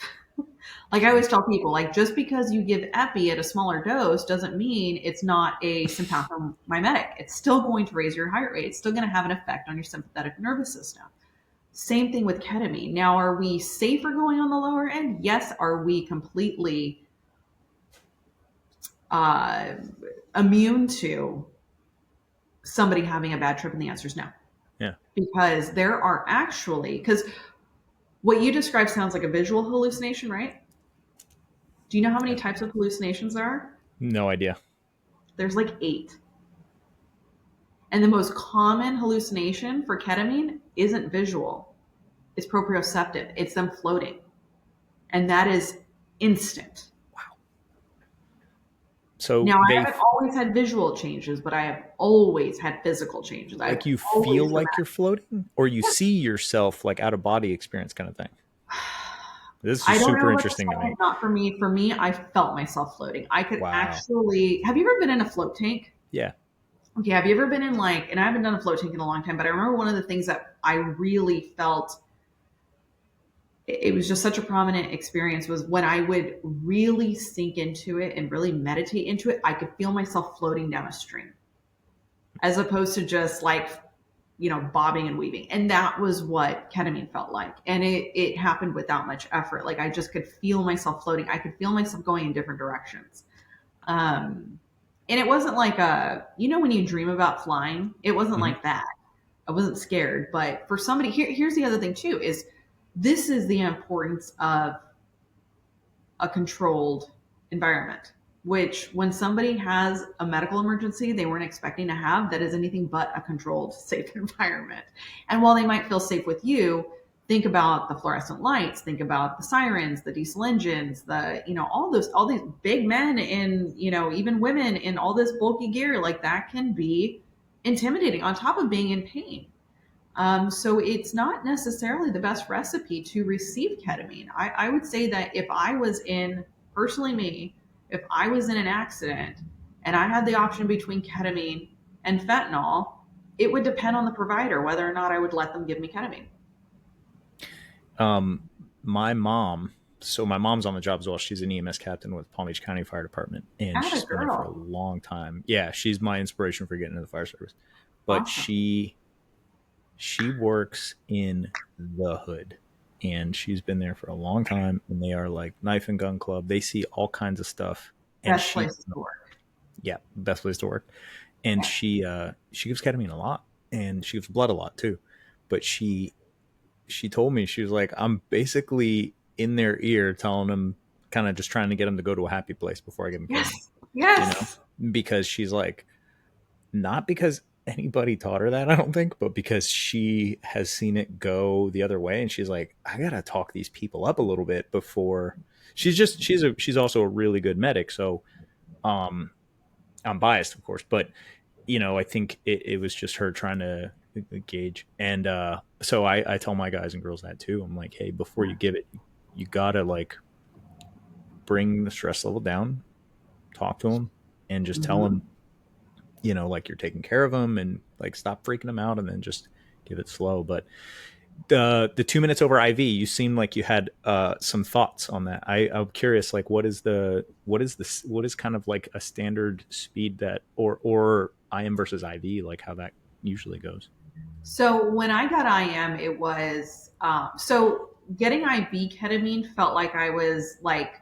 Like I okay. always tell people, like just because you give epi at a smaller dose doesn't mean it's not a sympathomimetic. It's still going to raise your heart rate. It's still going to have an effect on your sympathetic nervous system. Same thing with ketamine. Now, are we safer going on the lower end? Yes. Are we completely uh, immune to somebody having a bad trip? And the answer is no. Yeah. Because there are actually, because what you described sounds like a visual hallucination, right? Do you know how many types of hallucinations there are? No idea. There's like 8. And the most common hallucination for ketamine isn't visual, it's proprioceptive. It's them floating. And that is instant. So Now, I they haven't always had visual changes, but I have always had physical changes. I've like, you feel always like you're floating, or you see yourself like out of body experience kind of thing. This I is don't know super about the interesting to me. second, not for me. For me, I felt myself floating. I could Wow. actually. Have you ever been in a float tank? Yeah. Okay, have you ever been in like, and I haven't done a float tank in a long time, but I remember one of the things that I really felt it was just such a prominent experience was when I would really sink into it and really meditate into it, I could feel myself floating down a stream as opposed to just like, bobbing and weaving. And that was what ketamine felt like. And it happened without much effort. Like I just could feel myself floating. I could feel myself going in different directions. Um, and it wasn't like when you dream about flying, it wasn't Hmm. like that. I wasn't scared. But for somebody, here's the other thing too, is this is the importance of a controlled environment, which when somebody has a medical emergency they weren't expecting to have, that is anything but a controlled, safe environment. And while they might feel safe with you, think about the fluorescent lights, think about the sirens, the diesel engines, all these big men in, even women in all this bulky gear, like that can be intimidating on top of being in pain. So it's not necessarily the best recipe to receive ketamine. I would say that if I was in, personally me, if I was in an accident and I had the option between ketamine and fentanyl, it would depend on the provider whether or not I would let them give me ketamine. Um, my mom. So my mom's on the job as well. She's an EMS captain with Palm Beach County Fire Department, and Atta she's been there for a girl. long time. Yeah, she's my inspiration for getting into the fire service. But Awesome. she works in the hood, and she's been there for a long time. And they are like knife and gun club. They see all kinds of stuff, and Best places to work. yeah, best place to work. And Yeah. she gives ketamine a lot, and she gives blood a lot too. But she told me, she was like, I'm basically in their ear telling them, kind of just trying to get them to go to a happy place before I give them ketamine, Yes. you know, Yes. because she's like, not because anybody taught her that, I don't think, but because she has seen it go the other way. And she's like, I got to talk these people up a little bit before. She's also a really good medic. So, um, I'm biased, of course, but I think it was just her trying to gauge. And so I tell my guys and girls that too. I'm like, hey, before you give it, you gotta like bring the stress level down, talk to them, and just tell Mhm. them, like you're taking care of them, and like stop freaking them out, and then just give it slow. But the 2 minutes over IV, you seem like you had some thoughts on that. I'm curious, like what is kind of like a standard speed that, or IM versus IV, like how that usually goes. So when I got IM, it was so getting IV ketamine felt like I was like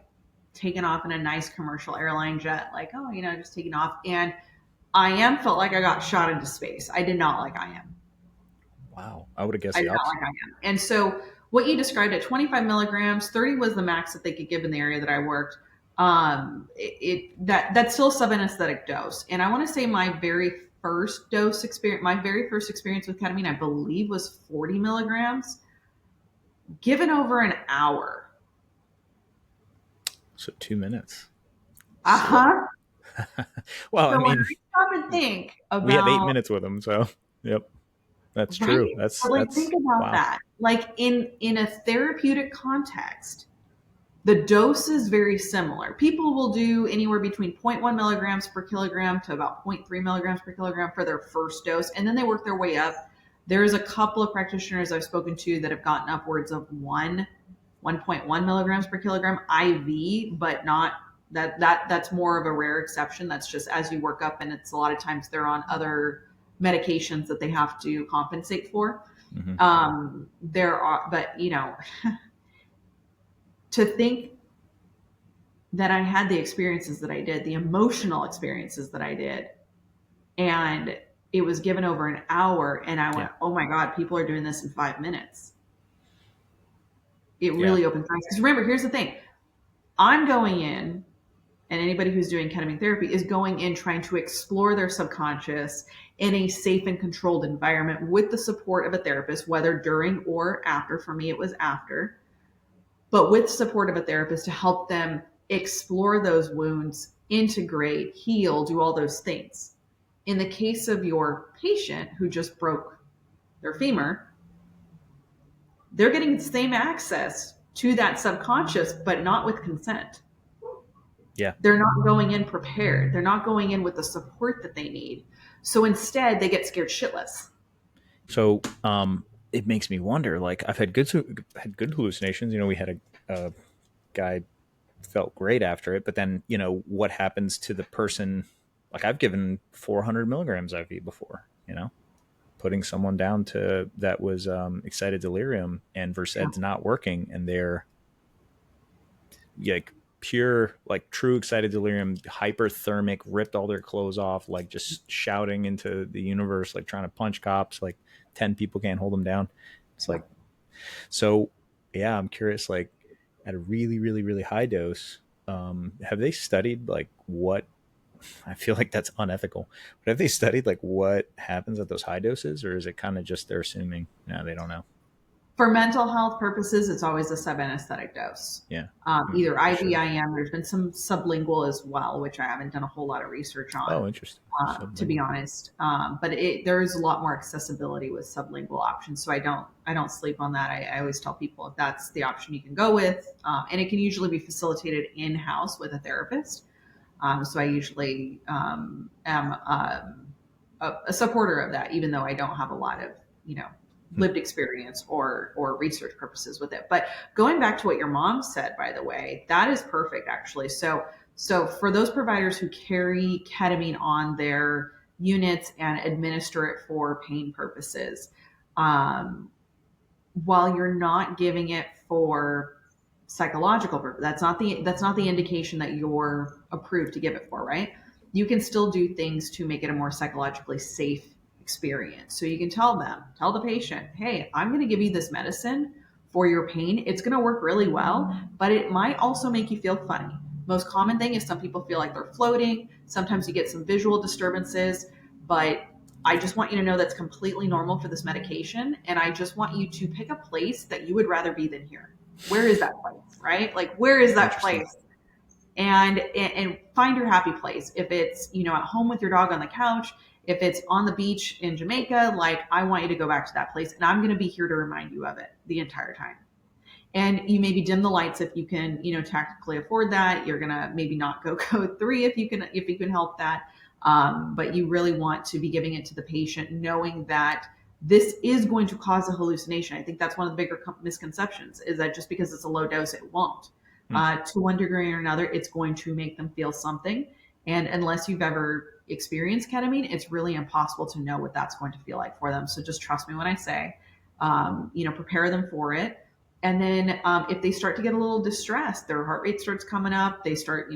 taken off in a nice commercial airline jet, like, oh, just taking off. And IM felt like I got shot into space. I did not like IM. Wow, I would have guessed I the did not opposite. like IM. And so what you described at 25 milligrams, 30 was the max that they could give in the area that I worked. That's still a sub-anesthetic dose. And I want to say my very first experience with ketamine, I believe, was 40 milligrams. given over an hour. So 2 minutes. So, Uh-huh. well, I So when mean, I stop and think we have 8 about, minutes with them. So, yep, that's right? true. But like think about Wow. that. Like in a therapeutic context, the dose is very similar. People will do anywhere between zero point 0.1 milligrams per kilogram to about zero point 0.3 milligrams per kilogram for their first dose, and then they work their way up. There's a couple of practitioners I've spoken to that have gotten upwards of 1.1 milligrams per kilogram IV, but not that's more of a rare exception. That's just as you work up, and it's a lot of times they're on other medications that they have to compensate for. Hmm. There are, but to think that I had the experiences that I did, the emotional experiences that I did, and it was given over an hour, and I Yeah. went, "Oh my God, people are doing this in 5 minutes." It Yeah. really opened my eyes. Because remember, here's the thing: I'm going in, and anybody who's doing ketamine therapy is going in trying to explore their subconscious in a safe and controlled environment with the support of a therapist, whether during or after. For me, it was after, but with support of a therapist to help them explore those wounds, integrate, heal, do all those things. In the case of your patient who just broke their femur, they're getting the same access to that subconscious, but not with consent. Yeah. They're not going in prepared. They're not going in with the support that they need. So instead, they get scared shitless. So, it makes me wonder. Like, I've had good hallucinations. We had a guy felt great after it, but then what happens to the person? Like, I've given 400 milligrams IV before. Putting someone down to that was excited delirium, and Versed's not working, and they're like pure, like true excited delirium, hyperthermic, ripped all their clothes off, like just shouting into the universe, like trying to punch cops, like 10 people can't hold them down. It's like, so yeah, I'm curious, like at a really, really, really high dose, have they studied like what, I feel like that's unethical, but have they studied like what happens at those high doses, or is it kind of just they're assuming? No, they don't know. For mental health purposes, it's always a subanesthetic dose. Yeah. Either For IV, sure. IM. There's been some sublingual as well, which I haven't done a whole lot of research on, Oh, interesting. to be Sublingual. honest. But there is a lot more accessibility with sublingual options, so I don't sleep on that. I always tell people if that's the option you can go with, and it can usually be facilitated in house with a therapist. So I usually am a supporter of that, even though I don't have a lot of you know Hmm. lived experience or research purposes with it. But going back to what your mom said, by the way, that is perfect actually. So for those providers who carry ketamine on their units and administer it for pain purposes, um, while you're not giving it for psychological purpose, that's not the indication that you're approved to give it for, right? You can still do things to make it a more psychologically safe experience. So you can tell the patient, hey, I'm going to give you this medicine for your pain. It's going to work really well, but it might also make you feel funny. Most common thing is some people feel like they're floating. Sometimes you get some visual disturbances, but I just want you to know that's completely normal for this medication. And I just want you to pick a place that you would rather be than here. Where is that place, right? Like, where is that Interesting. place? And find your happy place. If it's, at home with your dog on the couch, if it's on the beach in Jamaica, like, I want you to go back to that place. And I'm going to be here to remind you of it the entire time. And you maybe dim the lights if you can, tactically afford that. You're gonna maybe not go code three if you can help that. But you really want to be giving it to the patient, knowing that this is going to cause a hallucination. I think that's one of the bigger misconceptions is that just because it's a low dose, it won't. Hmm. To one degree or another, it's going to make them feel something. And unless you've ever experienced ketamine, it's really impossible to know what that's going to feel like for them. So just trust me when I say, prepare them for it. And then if they start to get a little distressed, their heart rate starts coming up, they start,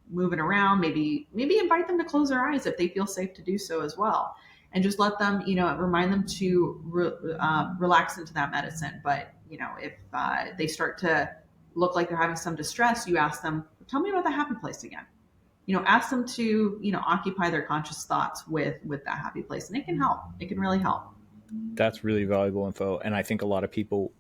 moving around, maybe invite them to close their eyes if they feel safe to do so as well. And just let them, remind them to relax into that medicine. But, if they start to look like they're having some distress, you ask them, tell me about the happy place again. Ask them to, occupy their conscious thoughts with that happy place. And it can help. It can really help. That's really valuable info. And I think a lot of people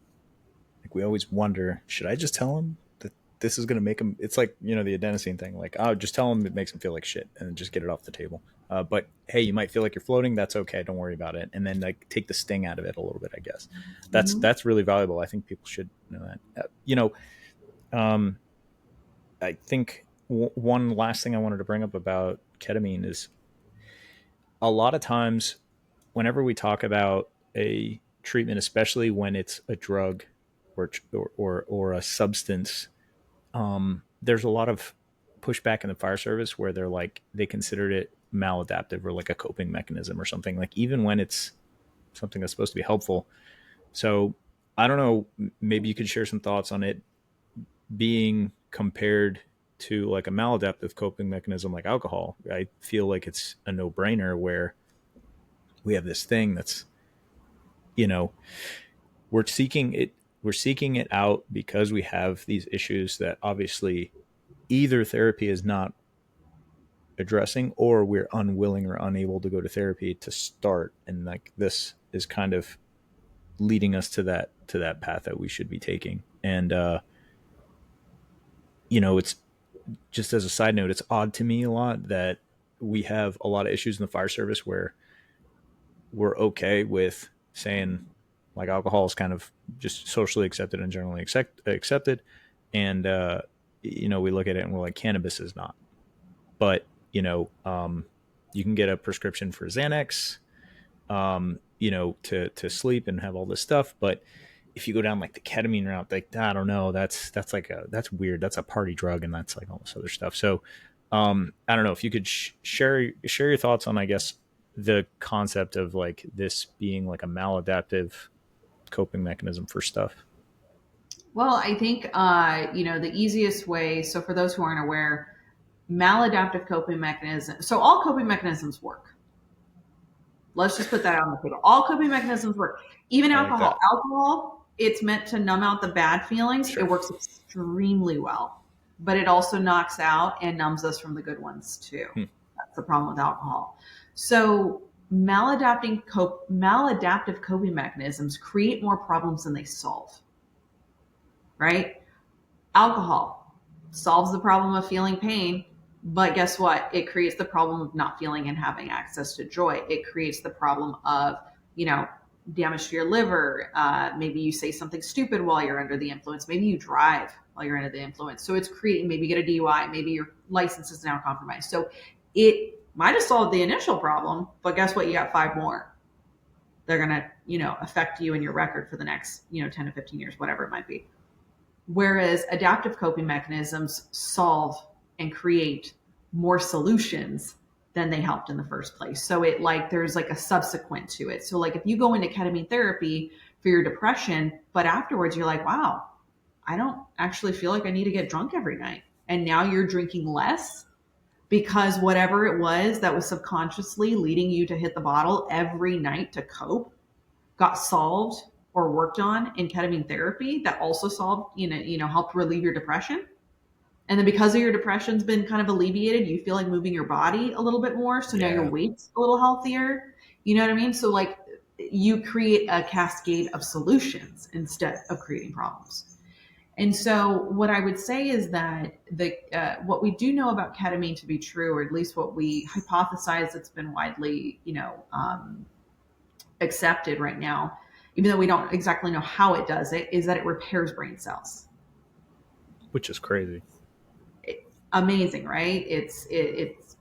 Like we always wonder, should I just tell him that this is going to make him? It's like the adenosine thing. Like, oh, just tell him it makes him feel like shit, and just get it off the table. But hey, you might feel like you're floating. That's okay. Don't worry about it. And then like take the sting out of it a little bit. I guess Mhm. that's really valuable. I think people should know that. Um, I think one last thing I wanted to bring up about ketamine is a lot of times whenever we talk about a treatment, especially when it's a drug or a substance, there's a lot of pushback in the fire service where they're like they considered it maladaptive or like a coping mechanism or something. Like even when it's something that's supposed to be helpful. So I don't know. Maybe you could share some thoughts on it being compared to like a maladaptive coping mechanism like alcohol. I feel like it's a no brainer where we have this thing that's you know we're seeking it out because we have these issues that obviously either therapy is not addressing or we're unwilling or unable to go to therapy to start, and like this is kind of leading us to that path that we should be taking. And it's just as a side note, it's odd to me a lot that we have a lot of issues in the fire service where we're okay with saying like alcohol is kind of just socially accepted and generally accepted, and we look at it and we're like cannabis is not. But you can get a prescription for Xanax, to sleep and have all this stuff. But if you go down like the ketamine route, like I don't know, that's weird. That's a party drug, and that's like all this other stuff. So I don't know if you could share your thoughts on, I guess, the concept of like this being like a maladaptive coping mechanism for stuff. Well, I think the easiest way. So for those who aren't aware, maladaptive coping mechanisms. So all coping mechanisms work. Let's just put that on the table. All coping mechanisms work. Even I like alcohol. that. Alcohol, it's meant to numb out the bad feelings. It Sure. works extremely well, but it also knocks out and numbs us from the good ones too. Hmm. That's the problem with alcohol. So maladaptive coping mechanisms create more problems than they solve, right? Alcohol solves the problem of feeling pain, but guess what? It creates the problem of not feeling and having access to joy. It creates the problem of, you know, damage to your liver. Maybe you say something stupid while you're under the influence. Maybe you drive while you're under the influence. So it's creating, maybe you get a DUI, maybe your license is now compromised. So it might have solved the initial problem, but guess what? You got five more. They're going to, affect you and your record for the next, 10 to 15 years, whatever it might be. Whereas adaptive coping mechanisms solve and create more solutions than they helped in the first place. So there's like a subsequent to it. So like if you go into ketamine therapy for your depression, but afterwards you're like, wow, I don't actually feel like I need to get drunk every night. And now you're drinking less because whatever it was that was subconsciously leading you to hit the bottle every night to cope got solved or worked on in ketamine therapy that also solved, helped relieve your depression. And then because of your depression's been kind of alleviated, you feel like moving your body a little bit more. So now your Yeah. weight's a little healthier. You know what I mean? So like you create a cascade of solutions instead of creating problems. And so what I would say is that what we do know about ketamine to be true, or at least what we hypothesize that's been widely, accepted right now, even though we don't exactly know how it does it, is that it repairs brain cells. Which is crazy. Amazing, right? It's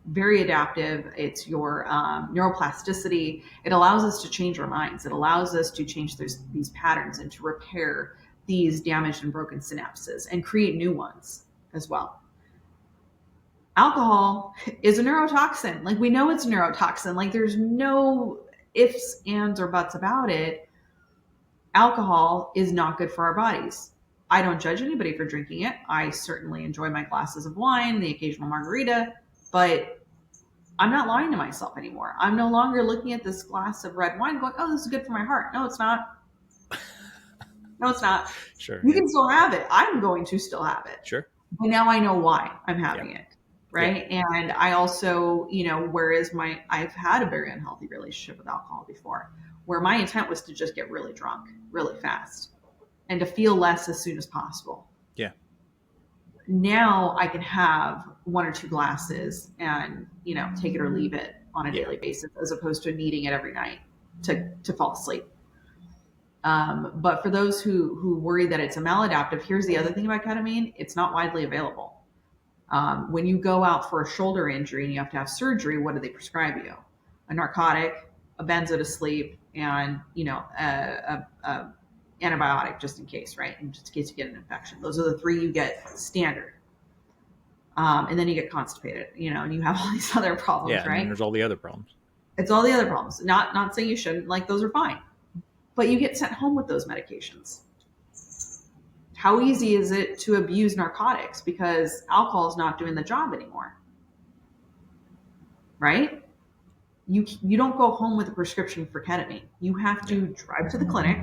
very adaptive. It's your neuroplasticity. It allows us to change our minds. It allows us to change these patterns and to repair these damaged and broken synapses and create new ones as well. Alcohol is a neurotoxin. Like we know it's a neurotoxin. Like there's no ifs, ands, or buts about it. Alcohol is not good for our bodies. I don't judge anybody for drinking it. I certainly enjoy my glasses of wine, the occasional margarita, but I'm not lying to myself anymore. I'm no longer looking at this glass of red wine going, oh, this is good for my heart. No, it's not. No, it's not. Sure. You Yeah. can still have it. I'm going to still have it. Sure. But now I know why I'm Yeah. having it. Yeah. Right. And I also, whereas I've had a very unhealthy relationship with alcohol before, where my intent was to just get really drunk really fast. and to feel less as soon as possible. Yeah. Now I can have one or two glasses and, take it or leave it on a Yeah. daily basis, as opposed to needing it every night to fall asleep. But for those who worry that it's a maladaptive, here's the other thing about ketamine: it's not widely available. When you go out for a shoulder injury and you have to have surgery, what do they prescribe you? A narcotic, a benzo to sleep, and a antibiotic just in case, right? And just in case you get an infection. Those are the three you get standard. And then you get constipated, and you have all these other Yeah. problems, And then right? there's all the other problems. It's all the other problems. Not saying you shouldn't, like those are fine, but you get sent home with those medications. How easy is it to abuse narcotics because alcohol is not doing the job anymore, right? You don't go home with a prescription for ketamine. You have Yeah. to drive to the clinic.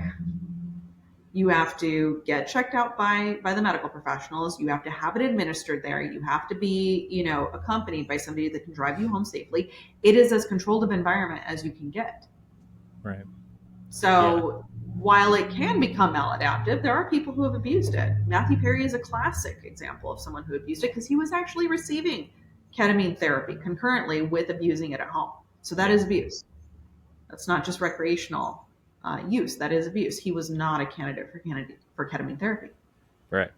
You have to get checked out by the medical professionals. You have to have it administered there. You have to be, accompanied by somebody that can drive you home safely. It is as controlled of environment as you can get. Right. Yeah. So while it can become maladaptive, there are people who have abused it. Matthew Perry is a classic example of someone who abused it because he was actually receiving ketamine therapy concurrently with abusing it at home. So that Yeah. is abuse. That's not just recreational use. That is abuse. He was not a candidate for ketamine therapy. Right.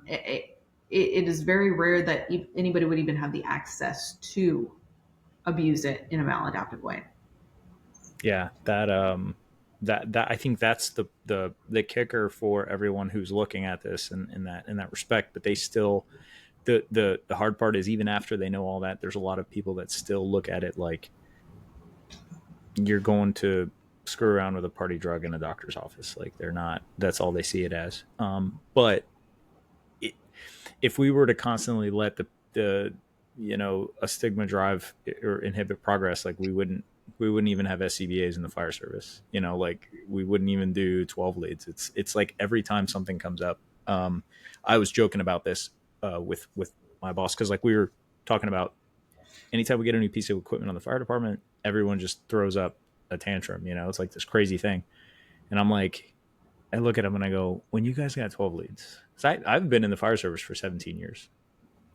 It is very rare that anybody would even have the access to abuse it in a maladaptive way. Yeah. That I think that's the kicker for everyone who's looking at this in that respect. But they still, the hard part is, even after they know all that, there's a lot of people that still look at it like you're going to screw around with a party drug in a doctor's office. Like, they're not, that's all they see it as. But if we were to constantly let the a stigma drive or inhibit progress, like, we wouldn't even have SCBAs in the fire service. Like, we wouldn't even do 12 leads. It's like every time something comes up. I was joking about this with my boss, because, like, we were talking about, anytime we get a new piece of equipment on the fire department, everyone just throws up a tantrum. It's like this crazy thing. And I'm like, I look at him and I go, when you guys got 12 leads, because I've been in the fire service for 17 years,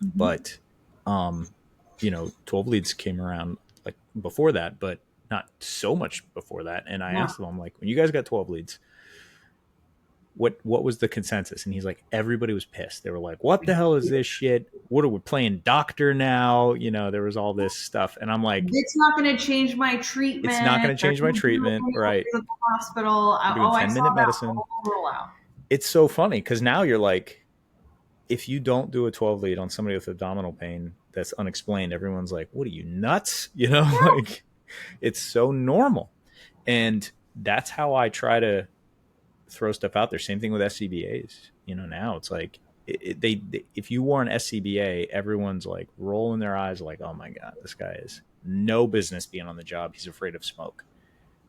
Mm-hmm. but 12 leads came around like before that, but not so much before that. And I No. asked him, I'm like, when you guys got 12 leads, what was the consensus? And he's like, everybody was pissed. They were like, what the hell is this shit? What are we playing doctor now? There was all this stuff. And I'm like, It's not going to change my treatment. it's not going to They're change my going to do treatment. Right. it at the hospital. We're doing I 10-minute saw that medicine. whole rollout. It's so funny because now you're like, if you don't do a 12 lead on somebody with abdominal pain that's unexplained, everyone's like, what are you, nuts? Like, it's so normal. And that's how I try to throw stuff out there. Same thing with SCBAs. Now it's like, they if you wore an SCBA, everyone's like rolling their eyes like, oh my God, this guy is no business being on the job. He's afraid of smoke.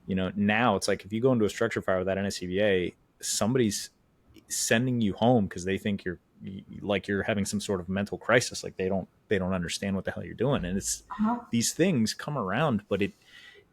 Now it's like, if you go into a structure fire without an SCBA, somebody's sending you home because they think you're having some sort of mental crisis. Like, they don't understand what the hell you're doing. And it's, Uh-huh. these things come around, but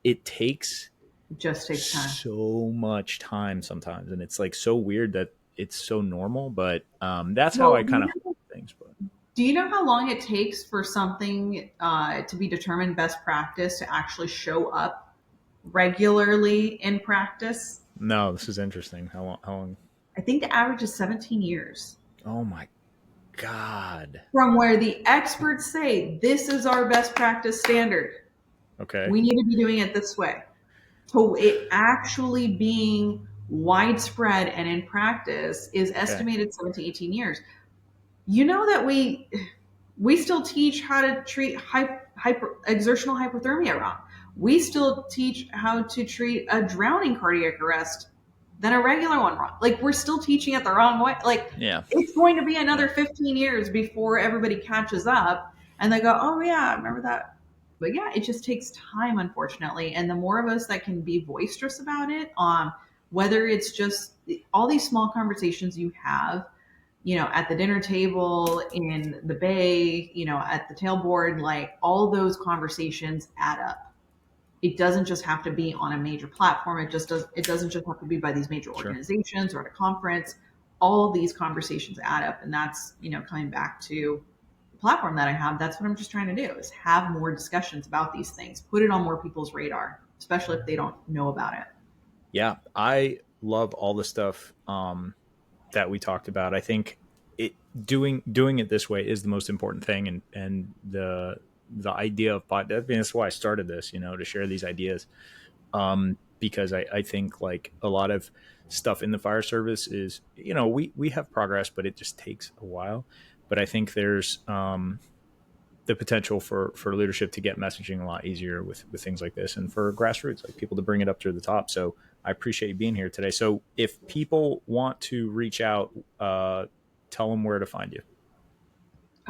it takes It just takes time. so much time sometimes. And it's like so weird that it's so normal, but that's how Well, I kind of things. But do you know how long it takes for something to be determined best practice to actually show up regularly in practice? no, this is interesting. How long? I think the average is 17 years. Oh my God. From where the experts say this is our best practice standard. Okay. We need to be doing it this way. To it actually being widespread and in practice is estimated 7 to 18 years. You know that we still teach how to treat exertional hypothermia wrong. We still teach how to treat a drowning cardiac arrest than a regular one wrong. Like, we're still teaching it the wrong way. Like, Yeah. it's going to be another 15 years before everybody catches up and they go, oh yeah, I remember that. But yeah, it just takes time, unfortunately. And the more of us that can be boisterous about it, whether it's just all these small conversations you have, at the dinner table, in the bay, at the tailboard, like, all those conversations add up. it doesn't just have to be on a major platform. It doesn't just have to be by these major Sure. organizations or at a conference. All of these conversations add up. And that's, coming back to the platform that I have, that's what I'm just trying to do is have more discussions about these things, put it on more people's radar, especially if they don't know about it. Yeah, I love all the stuff that we talked about. I think it doing it this way is the most important thing, and the idea of I mean, that's why I started this, to share these ideas. Because I think like a lot of stuff in the fire service is, we have progress, but it just takes a while. But I think there's the potential for leadership to get messaging a lot easier with things like this, and for grassroots, like people to bring it up to the top. So I appreciate you being here today. So if people want to reach out, tell them where to find you.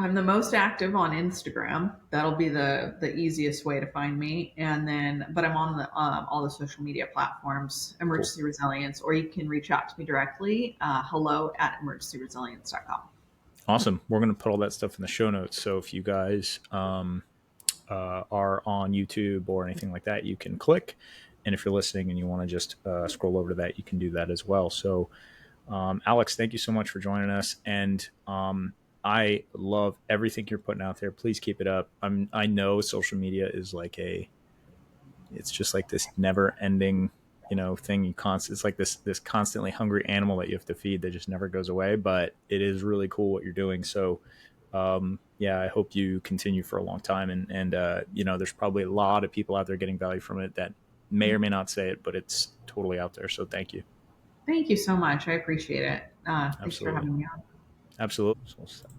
I'm the most active on Instagram. That'll be the easiest way to find me. And then, but I'm on all the social media platforms, Cool. Emergency Resilience, or you can reach out to me directly. Hello at emergencyresilience.com. Awesome. We're going to put all that stuff in the show notes. So if you guys are on YouTube or anything like that, you can click. And if you're listening and you want to just scroll over to that, you can do that as well. So, Alex, thank you so much for joining us. And I love everything you're putting out there. Please keep it up. I know social media is like it's just like this never ending, thing. It's like this constantly hungry animal that you have to feed that just never goes away. But it is really cool what you're doing. So, yeah, I hope you continue for a long time. And there's probably a lot of people out there getting value from it that may or may not say it, but it's totally out there. So thank you. Thank you so much. I appreciate it. Thanks for Absolutely. having me on. Absolutely. So we'll stop there.